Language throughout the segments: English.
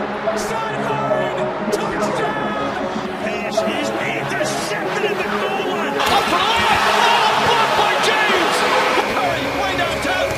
Sideline! Touchdown! Pass is intercepted at the goal line. Up for the layup! Oh, blocked by James! Curry, way downtown.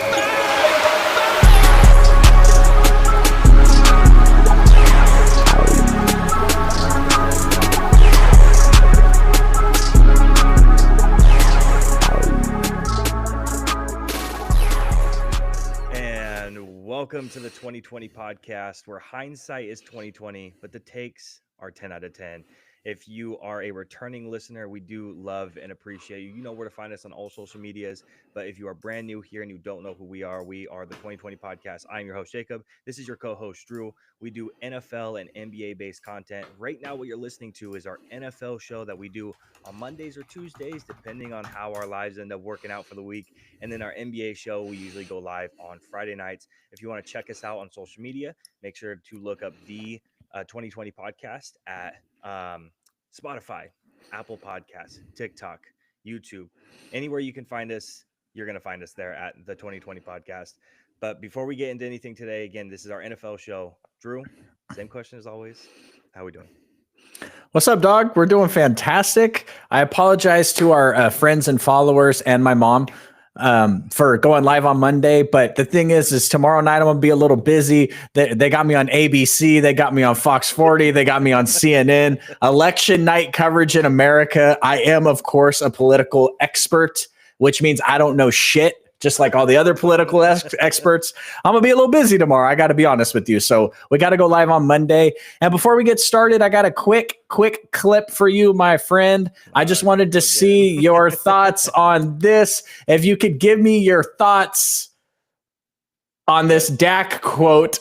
Welcome to the 2020 podcast, where hindsight is 2020, but the takes are 10 out of 10. If you are a returning listener, we do love and appreciate you. You know where to find us on all social medias. But if you are brand new here and you don't know who we are the 2020 podcast. I'm your host, Jacob. This is your co-host, Drew. We do NFL and NBA-based content. Right now, what you're listening to is our NFL show that we do on Mondays or Tuesdays, depending on how our lives end up working out for the week. And then our NBA show, we usually go live on Friday nights. If you want to check us out on social media, make sure to look up the 2020 podcast at Spotify, Apple Podcasts, TikTok, YouTube, anywhere you can find us, you're going to find us there at the 2020 podcast. But before we get into anything today, again, this is our NFL show. Drew, same question as always. How are we doing? What's up, dog? We're doing fantastic. I apologize to our friends and followers and my mom for going live on Monday. But the thing is tomorrow night I'm going to be a little busy. They got me on ABC. They got me on Fox 40. They got me on CNN. Election night coverage in America. I am, of course, a political expert, which means I don't know shit, just like all the other political experts. I'm going to be a little busy tomorrow. I got to be honest with you. So we got to go live on Monday. And before we get started, I got a quick clip for you, my friend. I just wanted to see your thoughts on this. If you could give me your thoughts on this Dak quote,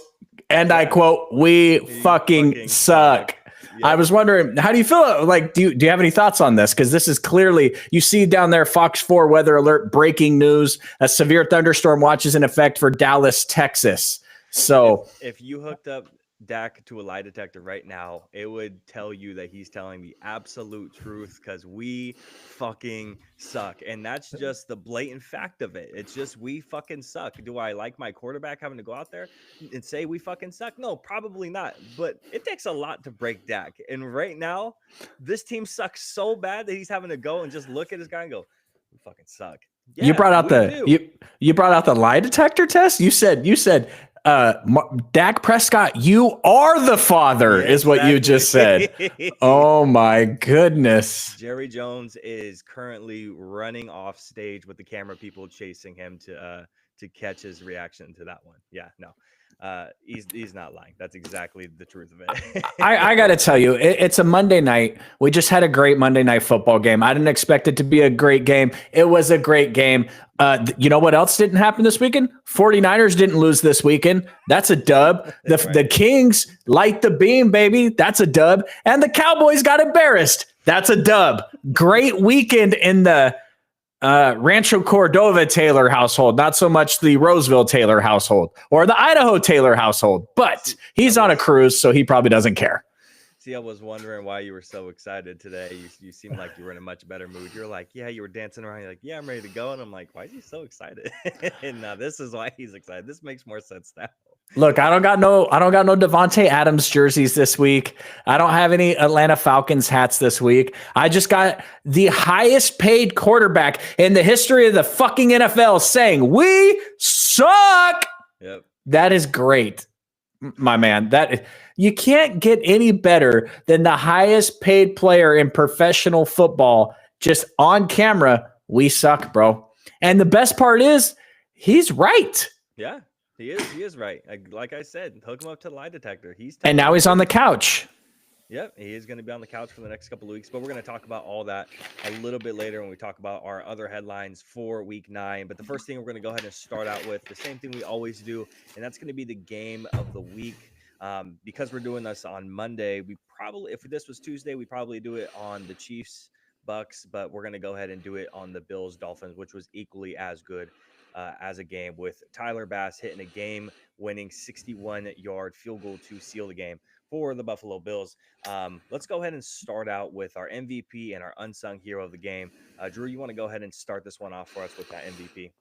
and I quote, "We fucking suck." Yep. I was wondering, how do you feel? Like, do you have any thoughts on this? Because this is clearly, you see down there, Fox 4 weather alert, breaking news: a severe thunderstorm watch is in effect for Dallas, Texas. So if you hooked up Dak to a lie detector right now, it would tell you that he's telling the absolute truth, because we fucking suck. And that's just the blatant fact of it. It's just, we fucking suck. Do I like my quarterback having to go out there and say we fucking suck? No, probably not. But it takes a lot to break Dak. And right now, this team sucks so bad that he's having to go and just look at his guy and go, we fucking suck. Yeah, you brought out you brought out the lie detector test. You said Dak Prescott, you are the father, is what you just said. Oh my goodness. Jerry Jones is currently running off stage with the camera people chasing him to catch his reaction to that one. Yeah, no. He's not lying. That's exactly the truth of it. I got to tell you, it's a Monday night. We just had a great Monday night football game. I didn't expect it to be a great game. It was a great game. You know what else didn't happen this weekend? 49ers didn't lose this weekend. That's a dub. The Kings light the beam, baby. That's a dub. And the Cowboys got embarrassed. That's a dub. Great weekend in the Rancho Cordova Taylor household, not so much the Roseville Taylor household or the Idaho Taylor household, but he's on a cruise, so he probably doesn't care. See, I was wondering why you were so excited today. You seemed like you were in a much better mood. You're like, yeah, you were dancing around. You're like, yeah, I'm ready to go. And I'm like, why is he so excited? And now this is why he's excited. This makes more sense now. Look, I don't got no Devontae Adams jerseys this week. I don't have any Atlanta Falcons hats this week. I just got the highest paid quarterback in the history of the fucking NFL saying we suck. Yep. That is great, my man. That you can't get any better than the highest paid player in professional football just on camera. We suck, bro. And the best part is he's right. Yeah. He is right. Like I said, hook him up to the lie detector. And now he's on the couch. Yep, he is going to be on the couch for the next couple of weeks, but we're going to talk about all that a little bit later when we talk about our other headlines for Week 9. But the first thing we're going to go ahead and start out with, the same thing we always do, and that's going to be the game of the week. Because we're doing this on Monday, if this was Tuesday, we'd probably do it on the Chiefs Bucks, but we're going to go ahead and do it on the Bills Dolphins, which was equally as good as a game, with Tyler Bass hitting a game-winning 61-yard field goal to seal the game for the Buffalo Bills. Let's go ahead and start out with our MVP and our unsung hero of the game. Drew, you want to go ahead and start this one off for us with that MVP?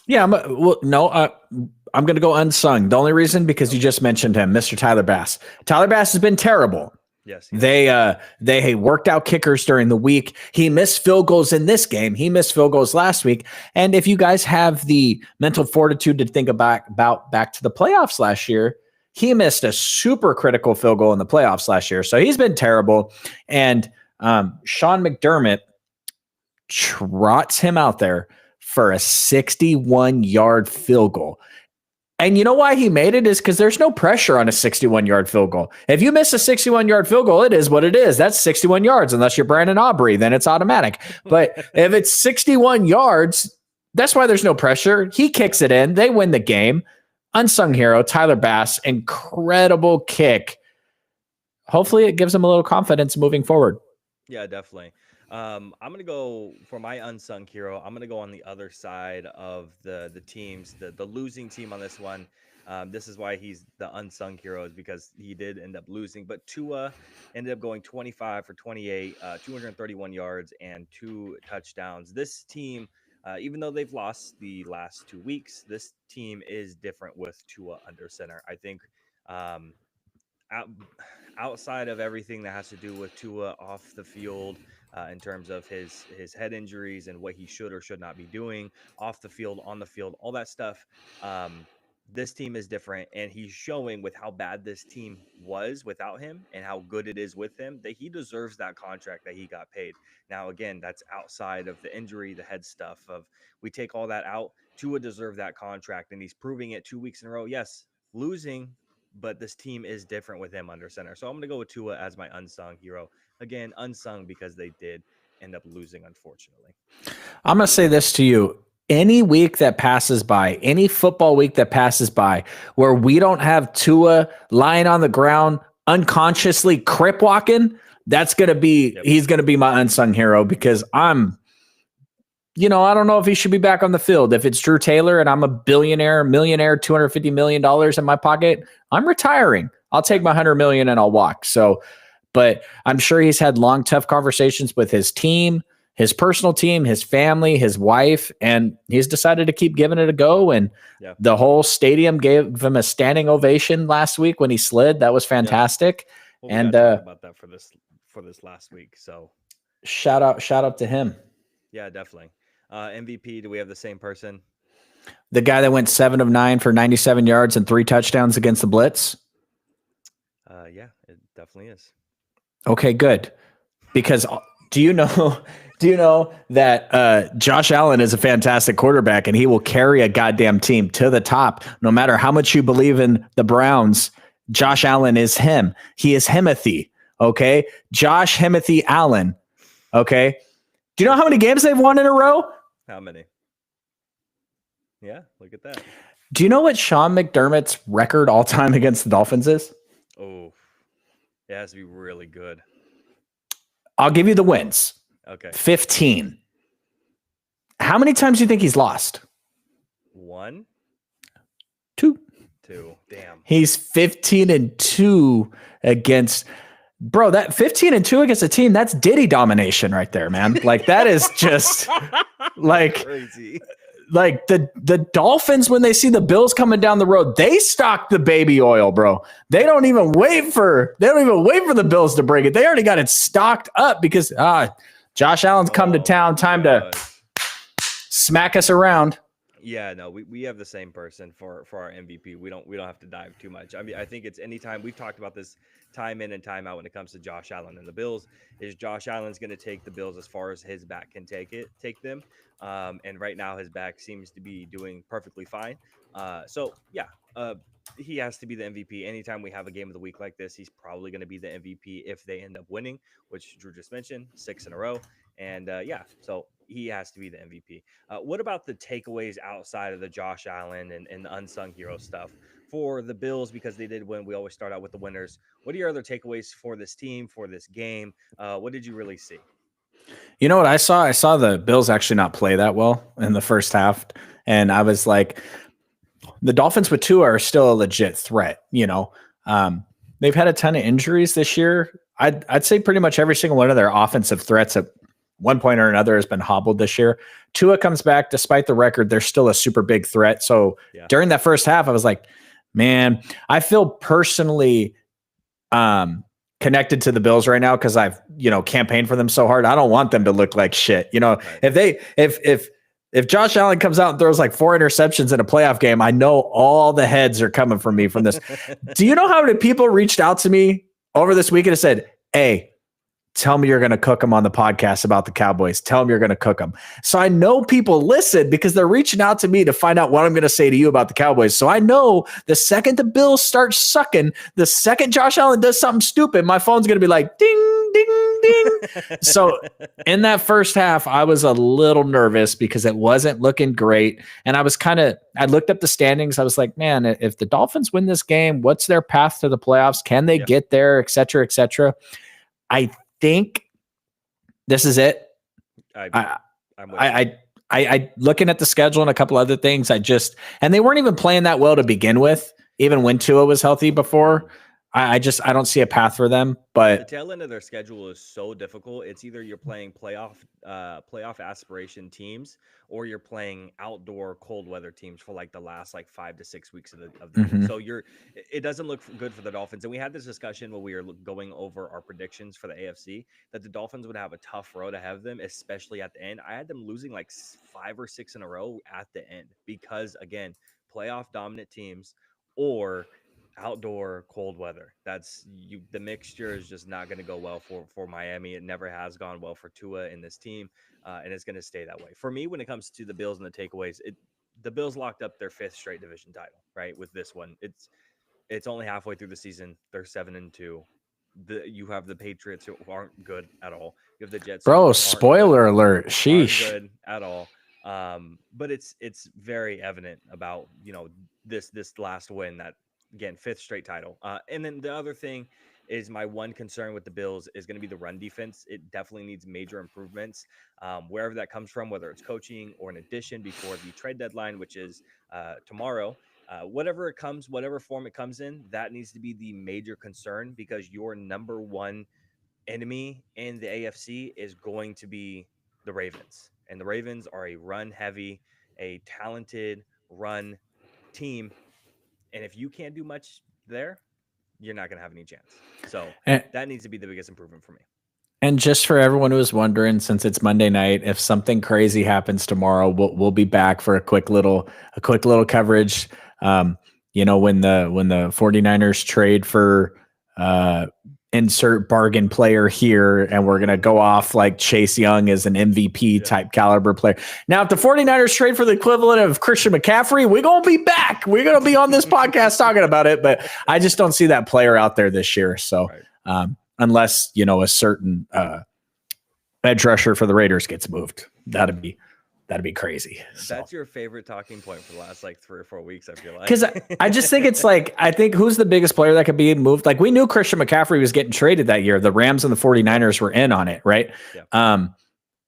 Yeah, I'm going to go unsung. The only reason because you just mentioned him, Mr. Tyler Bass. Tyler Bass has been terrible. Yes. They worked out kickers during the week. He missed field goals in this game. He missed field goals last week. And if you guys have the mental fortitude to think about back to the playoffs last year, he missed a super critical field goal in the playoffs last year. So he's been terrible. And Sean McDermott trots him out there for a 61-yard field goal. And you know why he made it is because there's no pressure on a 61-yard field goal. If you miss a 61-yard field goal, it is what it is. That's 61 yards, unless you're Brandon Aubrey, then it's automatic. But if it's 61 yards, that's why there's no pressure. He kicks it in. They win the game. Unsung hero, Tyler Bass, incredible kick. Hopefully it gives him a little confidence moving forward. Yeah, definitely. I'm going to go for my unsung hero. I'm going to go on the other side of the teams, the losing team on this one. This is why he's the unsung hero, is because he did end up losing. But Tua ended up going 25 for 28, 231 yards and 2 touchdowns. This team, even though they've lost the last 2 weeks, this team is different with Tua under center. I think outside of everything that has to do with Tua off the field, in terms of his head injuries and what he should or should not be doing off the field, on the field, all that stuff. This team is different, and he's showing with how bad this team was without him and how good it is with him that he deserves that contract that he got paid. Now, again, that's outside of the injury, the head stuff of we take all that out. Tua deserved that contract, and he's proving it 2 weeks in a row. Yes, losing, but this team is different with him under center. So I'm going to go with Tua as my unsung hero. Again, unsung because they did end up losing, unfortunately. I'm going to say this to you. Any week that passes by, any football week that passes by, where we don't have Tua lying on the ground, unconsciously crip walking, that's going to be, he's going to be my unsung hero, because I don't know if he should be back on the field. If it's Drew Taylor and I'm a millionaire, $250 million in my pocket, I'm retiring. I'll take my $100 million and I'll walk. So, but I'm sure he's had long, tough conversations with his team, his personal team, his family, his wife, and he's decided to keep giving it a go. And the whole stadium gave him a standing ovation last week when he slid. That was fantastic. Well, and talk about that for this last week. So shout out to him. Yeah, definitely. MVP, do we have the same person? The guy that went 7 of 9 for 97 yards and 3 touchdowns against the Blitz? Yeah, it definitely is. Okay, good. Because do you know that Josh Allen is a fantastic quarterback, and he will carry a goddamn team to the top no matter how much you believe in the Browns? Josh Allen is him. He is Himothy. Okay? Josh Himothy Allen. Okay? Do you know how many games they've won in a row? How many? Yeah, look at that. Do you know what Sean McDermott's record all time against the Dolphins is? Oh, it has to be really good. I'll give you the wins. Okay. 15. How many times do you think he's lost? 1? 2. 2. Damn. He's 15-2 against... Bro, that 15-2 against a team, that's Diddy domination right there, man. Like, that is just like crazy. Like the Dolphins, when they see the Bills coming down the road, they stock the baby oil, bro. They don't even wait for the Bills to bring it. They already got it stocked up because Josh Allen's come to town. Time to smack us around. Yeah, no, we have the same person for our MVP. We don't have to dive too much. I mean, I think it's anytime we've talked about this time in and time out when it comes to Josh Allen and the Bills, is Josh Allen's going to take the Bills as far as his back can take them. And right now his back seems to be doing perfectly fine. He has to be the MVP. Anytime we have a game of the week like this, he's probably going to be the MVP if they end up winning, which Drew just mentioned, 6 in a row. And so he has to be the MVP. What about the takeaways outside of the Josh Allen and the unsung hero stuff for the Bills? Because they did win. We always start out with the winners. What are your other takeaways for this team, for this game? What did you really see? You know what I saw? I saw the Bills actually not play that well in the first half. And I was like, the Dolphins with Tua are still a legit threat. They've had a ton of injuries this year. I'd say pretty much every single one of their offensive threats one point or another has been hobbled this year. Tua comes back, despite the record, they're still a super big threat. So during that first half, I was like, man, I feel personally connected to the Bills right now because I've, campaigned for them so hard. I don't want them to look like shit. If Josh Allen comes out and throws like 4 interceptions in a playoff game, I know all the heads are coming for me from this. Do you know how many people reached out to me over this weekend and said, hey, tell me you're going to cook them on the podcast about the Cowboys. Tell them you're going to cook them. So I know people listen because they're reaching out to me to find out what I'm going to say to you about the Cowboys. So I know the second the Bills start sucking, the second Josh Allen does something stupid, my phone's going to be like, ding, ding, ding. So in that first half, I was a little nervous because it wasn't looking great. And I looked up the standings. I was like, man, if the Dolphins win this game, what's their path to the playoffs? Can they get there, et cetera, et cetera? I think this is it. I looking at the schedule and a couple other things. And they weren't even playing that well to begin with, even when Tua was healthy before. I don't see a path for them. But the tail end of their schedule is so difficult. It's either you're playing playoff aspiration teams, or you're playing outdoor cold weather teams for like the last 5 to 6 weeks of the game. So it doesn't look good for the Dolphins. And we had this discussion when we were going over our predictions for the AFC that the Dolphins would have a tough road ahead of them, especially at the end. I had them losing 5 or 6 in a row at the end because, again, playoff dominant teams or outdoor cold weather. The mixture is just not going to go well for Miami. It never has gone well for Tua in this team, and it's going to stay that way. For me, when it comes to the Bills and the takeaways, the Bills locked up their 5th straight division title, right? With this one, it's only halfway through the season. They're 7-2. You have the Patriots who aren't good at all. You have the Jets. Bro, spoiler alert. Sheesh. Aren't good at all. But it's very evident about this last win that, again, 5th straight title. And then the other thing is my one concern with the Bills is going to be the run defense. It definitely needs major improvements, wherever that comes from, whether it's coaching or an addition before the trade deadline, which is tomorrow. Whatever form it comes in, that needs to be the major concern because your number one enemy in the AFC is going to be the Ravens. And the Ravens are a run-heavy, a talented run team. And if you can't do much there, you're not going to have any chance. So that needs to be the biggest improvement for me. And just for everyone who is wondering, since it's Monday night, if something crazy happens tomorrow, we'll be back for a quick little coverage. When the 49ers trade for insert bargain player here, and we're going to go off like Chase Young is an MVP type caliber player. Now, if the 49ers trade for the equivalent of Christian McCaffrey, we're going to be back. We're going to be on this podcast talking about it, but I just don't see that player out there this year. So unless, a certain edge rusher for the Raiders gets moved, that'd be crazy. That's your favorite talking point for the last 3 or 4 weeks, I feel like. Because I just think it's I think who's the biggest player that could be moved? We knew Christian McCaffrey was getting traded that year. The Rams and the 49ers were in on it, right? Yeah.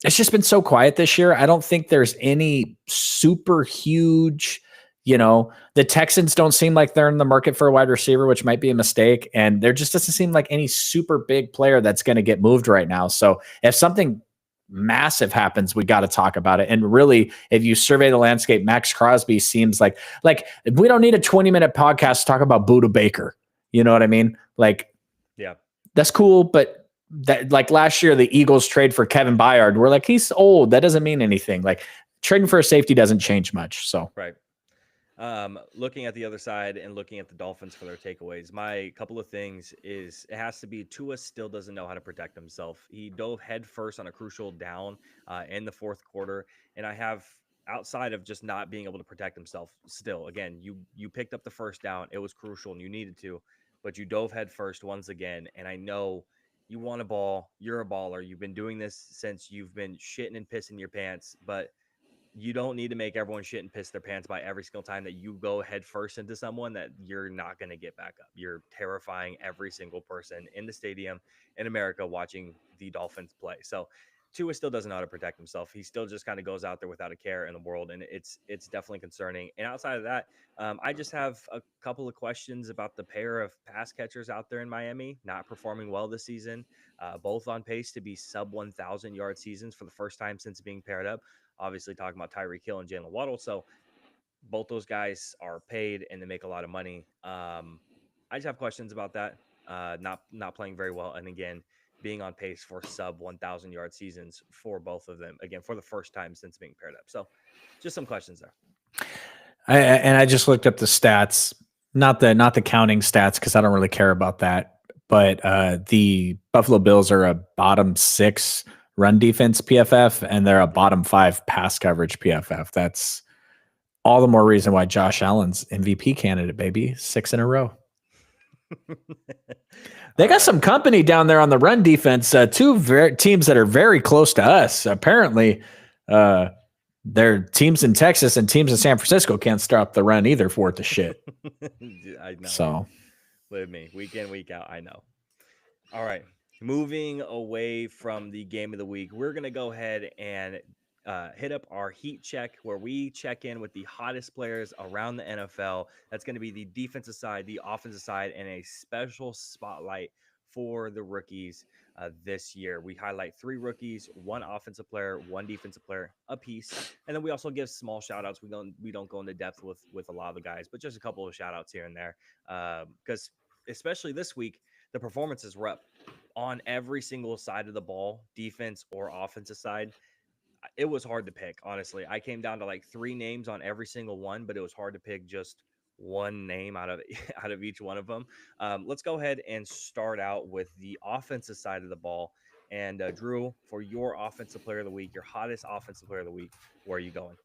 It's just been so quiet this year. I don't think there's any super huge, the Texans don't seem like they're in the market for a wide receiver, which might be a mistake. And there just doesn't seem like any super big player that's going to get moved right now. So if something massive happens, we got to talk about it. And really, if you survey the landscape, Max Crosby seems like we don't need a 20-minute podcast to talk about Budda Baker. You know what I mean? That's cool. But that last year, the Eagles trade for Kevin Byard. We're he's old. That doesn't mean anything. Trading for a safety doesn't change much. So right. Looking at the other side and looking at the Dolphins for their takeaways, my couple of things is it has to be Tua still doesn't know how to protect himself. He dove head first on a crucial down in the 4th quarter. And I have, outside of just not being able to protect himself, still, again, you picked up the first down. It was crucial and you needed to, but you dove head first once again. And I know you want a ball. You're a baller. You've been doing this since you've been shitting and pissing your pants, but you don't need to make everyone shit and piss their pants by every single time that you go head first into someone that you're not going to get back up. You're terrifying every single person in the stadium in America watching the Dolphins play. So Tua still doesn't know how to protect himself. He still just kind of goes out there without a care in the world, and it's definitely concerning. And outside of that, I just have a couple of questions about the pair of pass catchers out there in Miami not performing well this season, both on pace to be sub 1,000 yard seasons for the first time since being paired up. Obviously, talking about Tyreek Hill and Jalen Waddle. So both those guys are paid and they make a lot of money. I just have questions about that. Not playing very well, and again, being on pace for sub 1,000 yard seasons for both of them again for the first time since being paired up. So, just some questions there. I just looked up the stats, not the counting stats because I don't really care about that. But the Buffalo Bills are a bottom 6 run defense PFF, and they're a bottom 5 pass coverage PFF. That's all the more reason why Josh Allen's MVP candidate, baby, 6 in a row. They got some company down there on the run defense. Two teams that are very close to us. Apparently, their teams in Texas and teams in San Francisco can't stop the run either for it to shit. I know. So, believe me, week in, week out, I know. All right. Moving away from the game of the week, we're going to go ahead and hit up our heat check where we check in with the hottest players around the NFL. That's going to be the defensive side, the offensive side, and a special spotlight for the rookies this year. We highlight 3 rookies, 1 offensive player, 1 defensive player a piece. And then we also give small shout outs. We don't go into depth with a lot of the guys, but just a couple of shout outs here and there. Because especially this week, the performances were up on every single side of the ball, defense or offensive side. It was hard to pick, honestly. I came down to like 3 names on every single one, but it was hard to pick just one name out of each one of them. Let's go ahead and start out with the offensive side of the ball. And Drew, for your offensive player of the week, your hottest offensive player of the week, where are you going?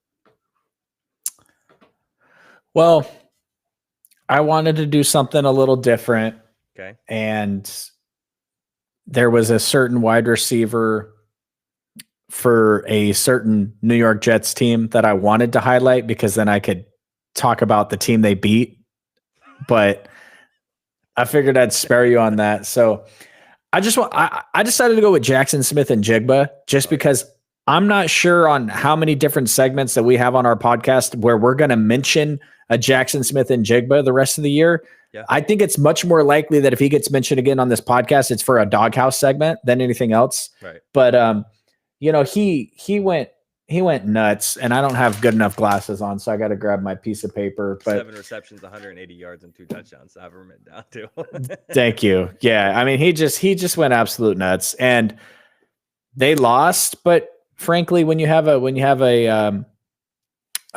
well, I wanted to do something a little different. Okay. And there was a certain wide receiver for a certain New York Jets team that I wanted to highlight because then I could talk about the team they beat. But I figured I'd spare you on that. So I decided to go with Jackson Smith-Njigba just because I'm not sure on how many different segments that we have on our podcast where we're going to mention a Jackson Smith-Njigba the rest of the year. Yeah. I think it's much more likely that if he gets mentioned again on this podcast, it's for a doghouse segment than anything else. Right. But he went nuts, and I don't have good enough glasses on, so I got to grab my piece of paper. But 7 receptions, 180 yards, and 2 touchdowns. I have them written down too. Thank you. Yeah, I mean he just went absolute nuts, and they lost. But frankly, when you have a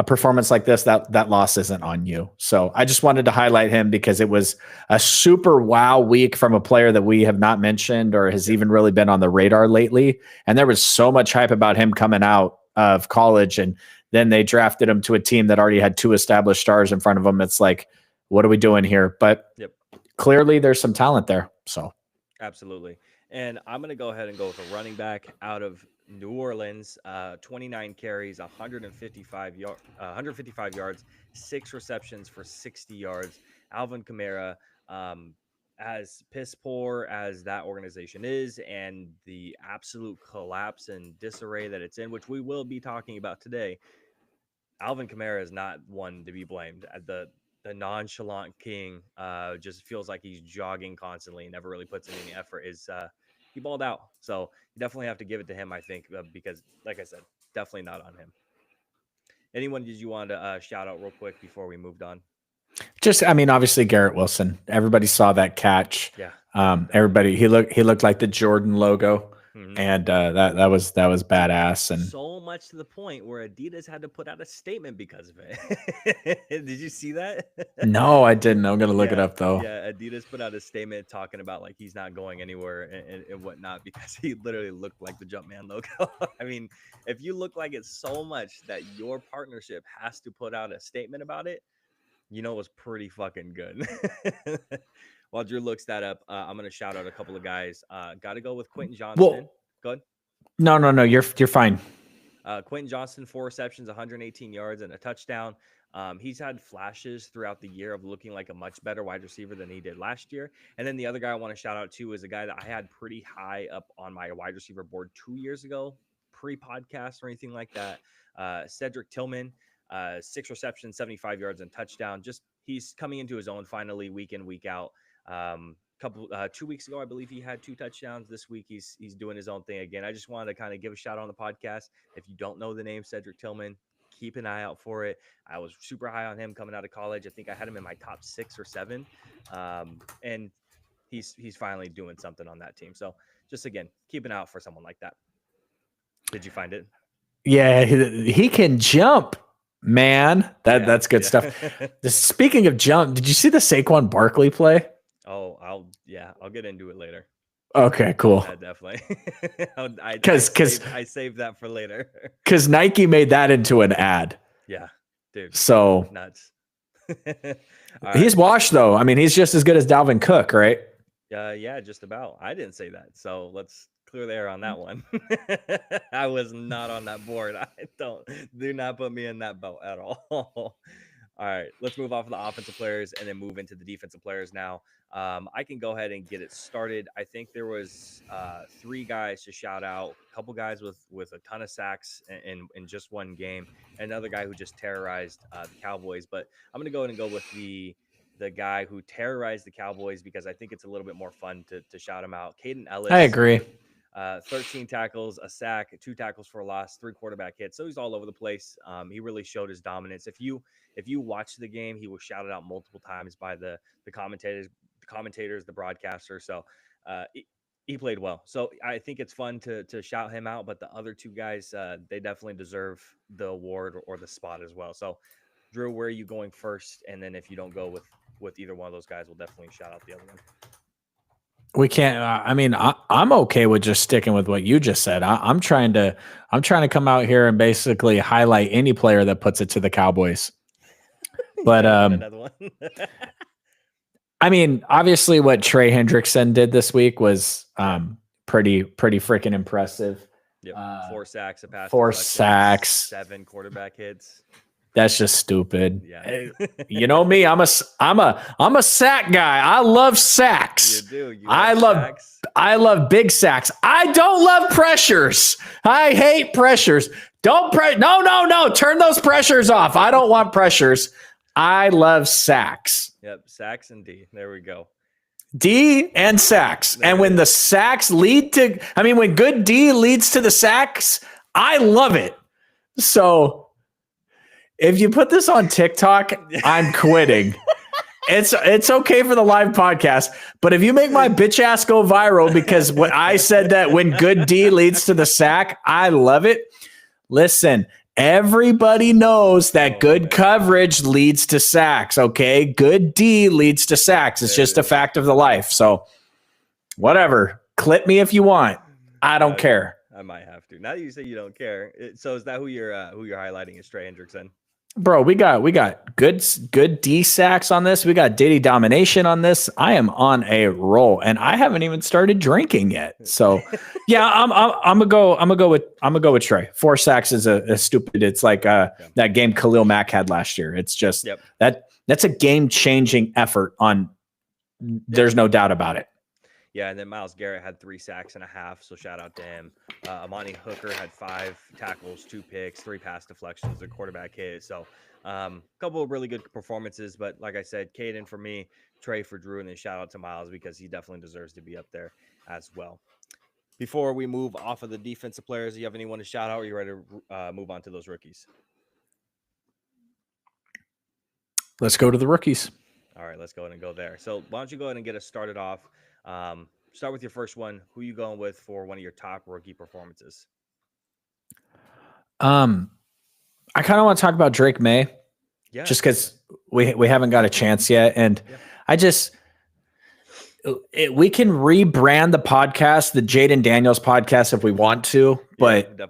performance like this, that loss isn't on you. So I just wanted to highlight him because it was a super wow week from a player that we have not mentioned or has even really been on the radar lately. And there was so much hype about him coming out of college, and then they drafted him to a team that already had 2 established stars in front of him. It's like, what are we doing here? But clearly there's some talent there. So absolutely. And I'm going to go ahead and go with a running back out of New Orleans, 29 carries, 155 yards, 6 receptions for 60 yards. Alvin Kamara, as piss poor as that organization is and the absolute collapse and disarray that it's in, which we will be talking about today, Alvin Kamara is not one to be blamed. The nonchalant king just feels like he's jogging constantly and never really puts in any effort. He balled out. So you definitely have to give it to him, I think, because, like I said, definitely not on him. Anyone did you want to shout out real quick before we moved on? Obviously Garrett Wilson. Everybody saw that catch. Yeah. He looked like the Jordan logo. Mm-hmm. And that was badass. And so much to the point where Adidas had to put out a statement because of it. Did you see that? No, I didn't. I'm gonna look it up though. Yeah, Adidas put out a statement talking about like he's not going anywhere and whatnot because he literally looked like the Jumpman logo. I mean, if you look like it so much that your partnership has to put out a statement about it, you know it's pretty fucking good. While Drew looks that up, I'm going to shout out a couple of guys. Got to go with Quentin Johnston. Well, go ahead. No, you're fine. Quentin Johnston, 4 receptions, 118 yards, and a touchdown. He's had flashes throughout the year of looking like a much better wide receiver than he did last year. And then the other guy I want to shout out to is a guy that I had pretty high up on my wide receiver board 2 years ago, pre-podcast or anything like that. Cedric Tillman, 6 receptions, 75 yards and touchdown. Just he's coming into his own finally, week in, week out. 2 weeks ago, I believe he had 2 touchdowns. This week, he's doing his own thing again. I just wanted to kind of give a shout out on the podcast. If you don't know the name Cedric Tillman, keep an eye out for it. I was super high on him coming out of college. I think I had him in my top 6 or 7, and he's finally doing something on that team. So just again, keep an eye out for someone like that. Did you find it? Yeah, he can jump, man. That's good stuff. Speaking of jump, did you see the Saquon Barkley play? Oh, I'll get into it later. Okay, cool. Yeah, definitely. I saved that for later. Because Nike made that into an ad. Yeah, dude. So nuts. He's washed though. I mean, he's just as good as Dalvin Cook, right? Yeah, just about. I didn't say that, so let's clear the air on that one. I was not on that board. Do not put me in that boat at all. All right, let's move off of the offensive players and then move into the defensive players now. I can go ahead and get it started. I think there was 3 guys to shout out, a couple guys with a ton of sacks in just one game, another guy who just terrorized the Cowboys. But I'm going to go ahead and go with the guy who terrorized the Cowboys because I think it's a little bit more fun to shout him out. Caden Ellis. I agree. 13 tackles, a sack, 2 tackles for a loss, 3 quarterback hits. So he's all over the place. He really showed his dominance. If you watch the game, he was shouted out multiple times by the commentators, the broadcaster. So he played well. So I think it's fun to shout him out. But the other 2 guys, they definitely deserve the award or the spot as well. So Drew, where are you going first? And then if you don't go with either one of those guys, we'll definitely shout out the other one. We can't. I'm okay with just sticking with what you just said. I'm trying to come out here and basically highlight any player that puts it to the Cowboys. But another one. I mean, obviously, what Trey Hendrickson did this week was pretty freaking impressive. Yep. 4 sacks, a pass. 4 sacks, 7 quarterback hits. That's just stupid. Yeah. You know me, I'm a sack guy. I love sacks. You do. I love big sacks. I don't love pressures. I hate pressures. No. Turn those pressures off. I don't want pressures. I love sacks. Yep, sacks and D. There we go. D and sacks. And when the sacks when good D leads to the sacks, I love it. So if you put this on TikTok, I'm quitting. It's okay for the live podcast, but if you make my bitch ass go viral because what I said that when good D leads to the sack, I love it. Listen, everybody knows that good coverage leads to sacks, okay? Good D leads to sacks. It's just a fact of the life. So whatever. Clip me if you want. I don't care. I might have to. Now that you say you don't care. So is that who you're highlighting is Trey Hendrickson? Bro, we got good D sacks on this. We got Diddy domination on this. I am on a roll, and I haven't even started drinking yet. So, yeah, I'm gonna go with Trey. 4 sacks is a stupid. It's like that game Khalil Mack had last year. It's just that's a game changing effort. There's no doubt about it. Yeah, and then Myles Garrett had 3 sacks and a half, so shout out to him. Amani Hooker had 5 tackles, 2 picks, 3 pass deflections, a quarterback hit. So a couple of really good performances, but like I said, Caden for me, Trey for Drew, and then shout out to Myles because he definitely deserves to be up there as well. Before we move off of the defensive players, do you have anyone to shout out, or are you ready to move on to those rookies? Let's go to the rookies. All right, let's go ahead and go there. So why don't you go ahead and get us started off? Start with your first one. Who you going with for one of your top rookie performances? I kind of want to talk about Drake May, just because we haven't got a chance yet, and we can rebrand the podcast, the Jaden Daniels podcast, if we want to, but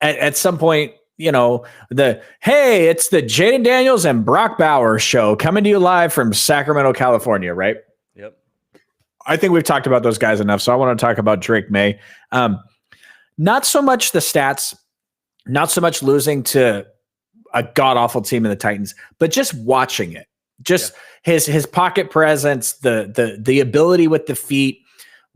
at some point, it's the Jaden Daniels and Brock Bowers show coming to you live from Sacramento, California, right? Yep. I think we've talked about those guys enough, so I want to talk about Drake May. Not so much the stats, not so much losing to a god awful team in the Titans, but just watching it, his pocket presence, the ability with the feet.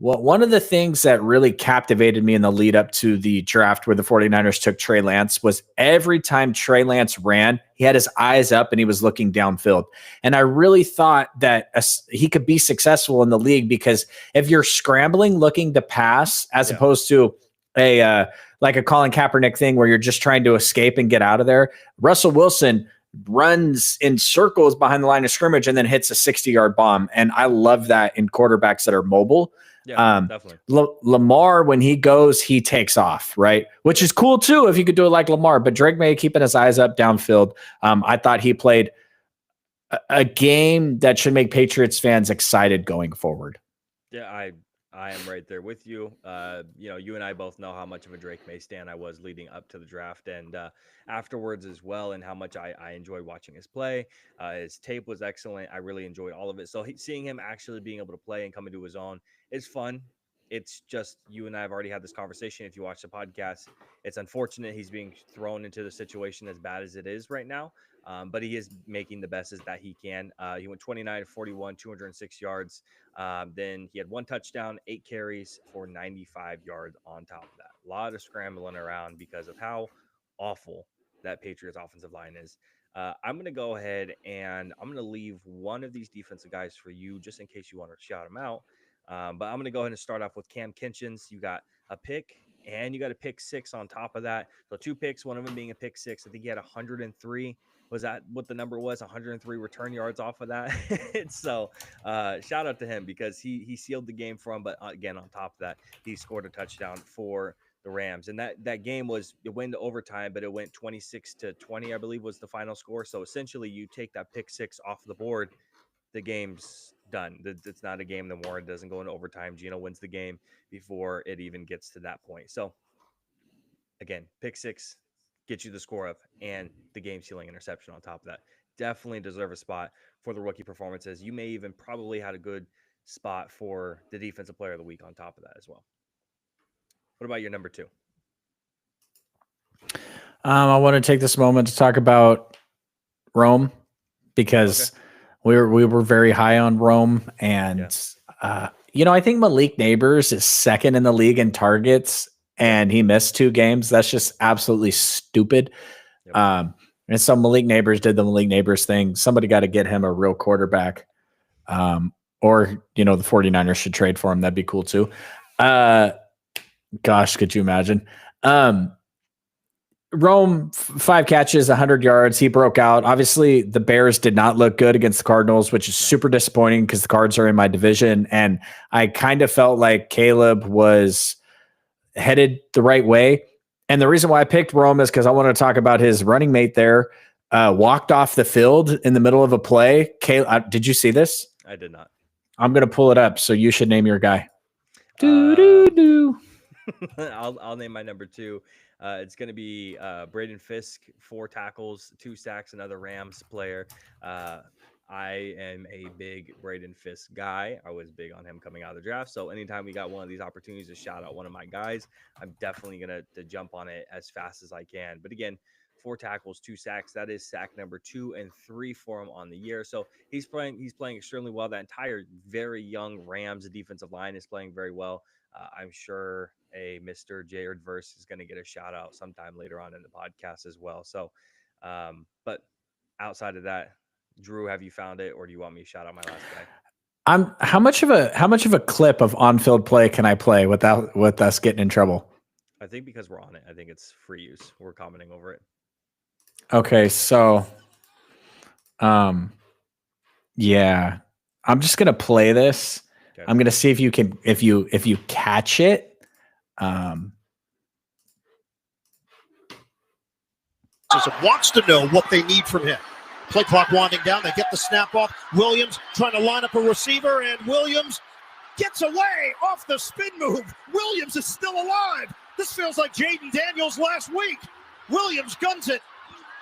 Well, one of the things that really captivated me in the lead up to the draft where the 49ers took Trey Lance was every time Trey Lance ran, he had his eyes up and he was looking downfield. And I really thought that he could be successful in the league, because if you're scrambling, looking to pass, as opposed to like a Colin Kaepernick thing where you're just trying to escape and get out of there, Russell Wilson runs in circles behind the line of scrimmage and then hits a 60-yard bomb. And I love that in quarterbacks that are mobile. Yeah, definitely. Lamar, when he goes, he takes off, right? Which is cool too if you could do it like Lamar. But Drake May keeping his eyes up downfield. I thought he played a game that should make Patriots fans excited going forward. Yeah, I am right there with you. You and I both know how much of a Drake May stan I was leading up to the draft and afterwards as well, and how much I enjoyed watching his play. His tape was excellent. I really enjoyed all of it. So seeing him actually being able to play and come into his own is fun. It's just, you and I have already had this conversation. If you watch the podcast, it's unfortunate he's being thrown into the situation as bad as it is right now. But he is making the best as that he can. He went 29-41, 206 yards. Then he had 1 touchdown, 8 carries for 95 yards on top of that. A lot of scrambling around because of how awful that Patriots offensive line is. I'm going to go ahead and I'm going to leave one of these defensive guys for you just in case you want to shout him out. But I'm going to go ahead and start off with Cam Kinchins. You got a pick and you got a pick 6 on top of that. So 2 picks, one of them being a pick 6. I think he had 103. Was that what the number was? 103 return yards off of that. So shout out to him because he sealed the game for him. But again, on top of that, he scored a touchdown for the Rams. And that game it went to overtime, but it went 26-20, I believe was the final score. So essentially you take that pick 6 off the board, the game's done. It's not a game that Warren doesn't go into overtime. Geno wins the game before it even gets to that point. So again, pick 6 gets you the score up and the game sealing interception on top of that. Definitely deserve a spot for the rookie performances. You may even probably had a good spot for the defensive player of the week on top of that as well. What about your number 2? I want to take this moment to talk about Rome because we were very high on Rome, and I think Malik Neighbors is second in the league in targets, and he missed 2 games. That's just absolutely stupid. Yep. And so Malik Neighbors did the Malik Neighbors thing. Somebody got to get him a real quarterback, or the 49ers should trade for him. That'd be cool too. Gosh, could you imagine? Rome, 5 catches, 100 yards. He broke out. Obviously, the Bears did not look good against the Cardinals, which is super disappointing because the Cards are in my division. And I kind of felt like Caleb was headed the right way. And the reason why I picked Rome is because I want to talk about his running mate there. Walked off the field in the middle of a play. Caleb, did you see this? I did not. I'm going to pull it up, so you should name your guy. I'll name my number 2. It's going to be Braden Fisk, 4 tackles, 2 sacks, another Rams player. I am a big Braden Fisk guy. I was big on him coming out of the draft. So anytime we got one of these opportunities to shout out one of my guys, I'm definitely going to jump on it as fast as I can. But again, 4 tackles, 2 sacks. That is sack number 2 and 3 for him on the year. So he's playing extremely well. That entire very young Rams defensive line is playing very well. I'm sure a Mr. Jared Verse is going to get a shout out sometime later on in the podcast as well. So, but outside of that, Drew, have you found it, or do you want me to shout out my last guy? How much of a clip of on-field play can I play with us getting in trouble? I think because we're on it, I think it's free use. We're commenting over it. Okay, so, yeah, I'm just gonna play this. Okay. I'm gonna see if you catch it. Wants to know what they need from him. Play clock winding down. They get the snap off. Williams trying to line up a receiver, and Williams gets away off the spin move. Williams is still alive. This feels like Jaden Daniels last week. Williams guns it.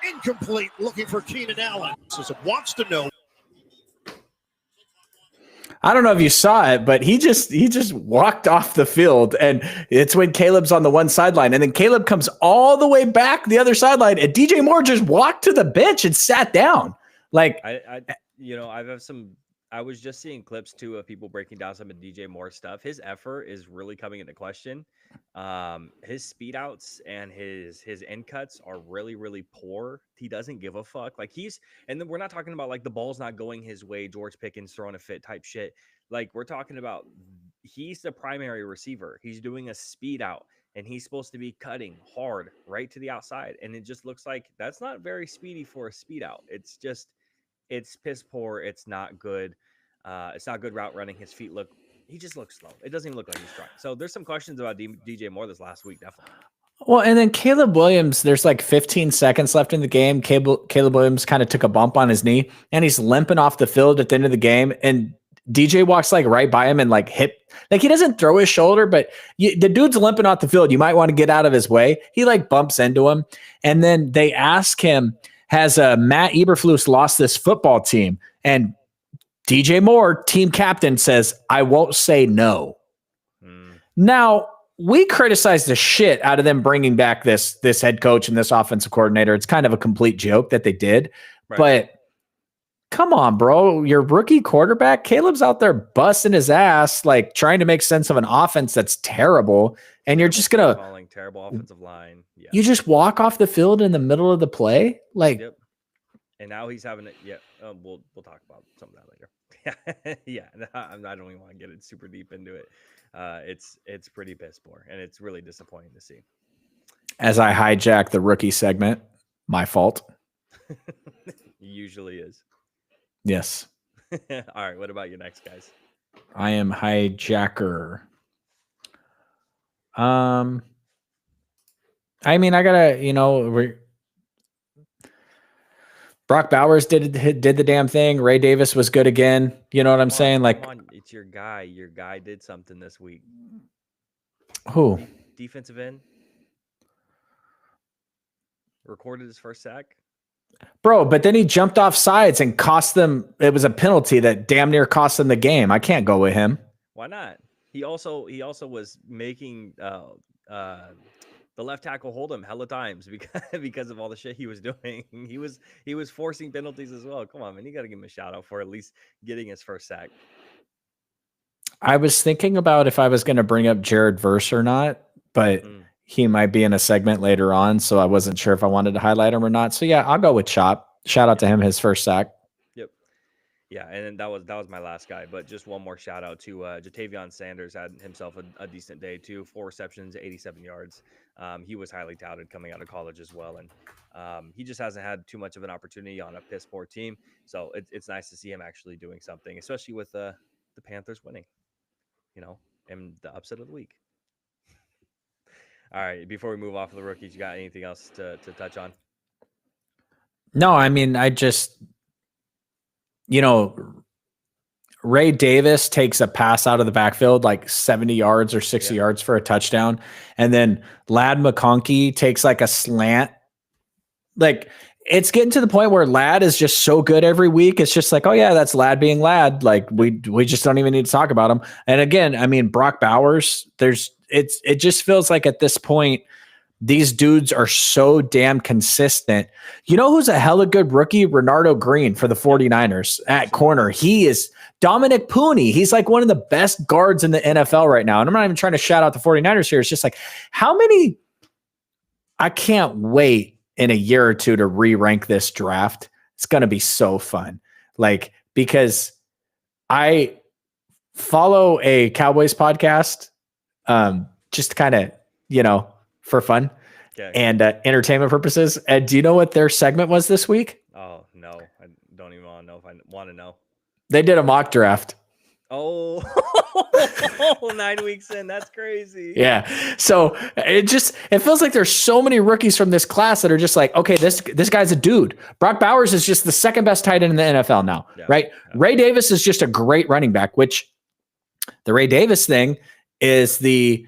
Incomplete. Looking for Keenan Allen. Wants to know. I don't know if you saw it, but he just walked off the field, and it's when Caleb's on the one sideline, and then Caleb comes all the way back the other sideline, and DJ Moore just walked to the bench and sat down. Like I was just seeing clips too of people breaking down some of DJ Moore stuff. His effort is really coming into question. His speed outs and his end cuts are really, really poor. He doesn't give a fuck. Like and then we're not talking about like the ball's not going his way, George Pickens throwing a fit type shit. Like we're talking about he's the primary receiver. He's doing a speed out and he's supposed to be cutting hard right to the outside. And it just looks like that's not very speedy for a speed out. It's piss poor. It's not good. It's not good route running. His feet he just looks slow. It doesn't even look like he's trying. So there's some questions about DJ Moore this last week, definitely. Well, and then Caleb Williams, there's like 15 seconds left in the game. Caleb Williams kind of took a bump on his knee, and he's limping off the field at the end of the game. And DJ walks like right by him and like he doesn't throw his shoulder, but the dude's limping off the field. You might want to get out of his way. He like bumps into him. And then they ask him, has Matt Eberflus lost this football team? And DJ Moore, team captain, says, I won't say no. Now, we criticized the shit out of them bringing back this head coach and this offensive coordinator. It's kind of a complete joke that they did. Right. But come on, bro. Your rookie quarterback, Caleb's out there busting his ass, like trying to make sense of an offense that's terrible. And you're just going to calling terrible offensive line. Yeah. You just walk off the field in the middle of the play. Like, yep. And now he's having it. Yeah. We'll talk about some of that later. Yeah. I don't even want to get it super deep into it. It's pretty piss poor, and it's really disappointing to see. As I hijack the rookie segment, my fault. Usually is. Yes. All right. What about your next guys? I am hijacker. I mean, I gotta, Brock Bowers did the damn thing. Ray Davis was good again. You know what I'm saying? Like, it's your guy. Your guy did something this week. Who? Defensive end. Recorded his first sack. Bro, but then he jumped off sides and cost them. It was a penalty that damn near cost them the game. I can't go with him. Why not? He also was making the left tackle hold him hella times because of all the shit he was doing. He was forcing penalties as well. Come on, man. You got to give him a shout out for at least getting his first sack. I was thinking about if I was going to bring up Jared Verse or not, but he might be in a segment later on, so I wasn't sure if I wanted to highlight him or not. So yeah, I'll go with Chop. Shout out to him, his first sack. Yep. Yeah, and then that was my last guy, but just one more shout out to Jatavion Sanders. Had himself a decent day too. 4 receptions, 87 yards. He was highly touted coming out of college as well, and he just hasn't had too much of an opportunity on a piss poor team. So it's nice to see him actually doing something, especially with the Panthers winning, and the upset of the week. All right, before we move off of the rookies, you got anything else to touch on? No, I mean, I just, Ray Davis takes a pass out of the backfield, like 70 yards or 60 yards for a touchdown. And then Ladd McConkey takes like a slant. Like, it's getting to the point where Ladd is just so good every week. It's just like, oh yeah, that's Ladd being Ladd. Like we just don't even need to talk about him. And again, I mean, Brock Bowers, it just feels like at this point, these dudes are so damn consistent. You know who's a hella good rookie? Renardo Green for the 49ers at corner. He is Dominic Pooney. He's like one of the best guards in the NFL right now. And I'm not even trying to shout out the 49ers here. It's just like, I can't wait in a year or two to re-rank this draft. It's going to be so fun. Like, because I follow a Cowboys podcast, just kind of, for fun and entertainment purposes. And do you know what their segment was this week? Oh, no. I don't even want to know if I want to know. They did a mock draft. Oh, 9 weeks in. That's crazy. Yeah. So it feels like there's so many rookies from this class that are just like, okay, this guy's a dude. Brock Bowers is just the second best tight end in the NFL now, right? Yeah. Ray Davis is just a great running back, which the Ray Davis thing is there's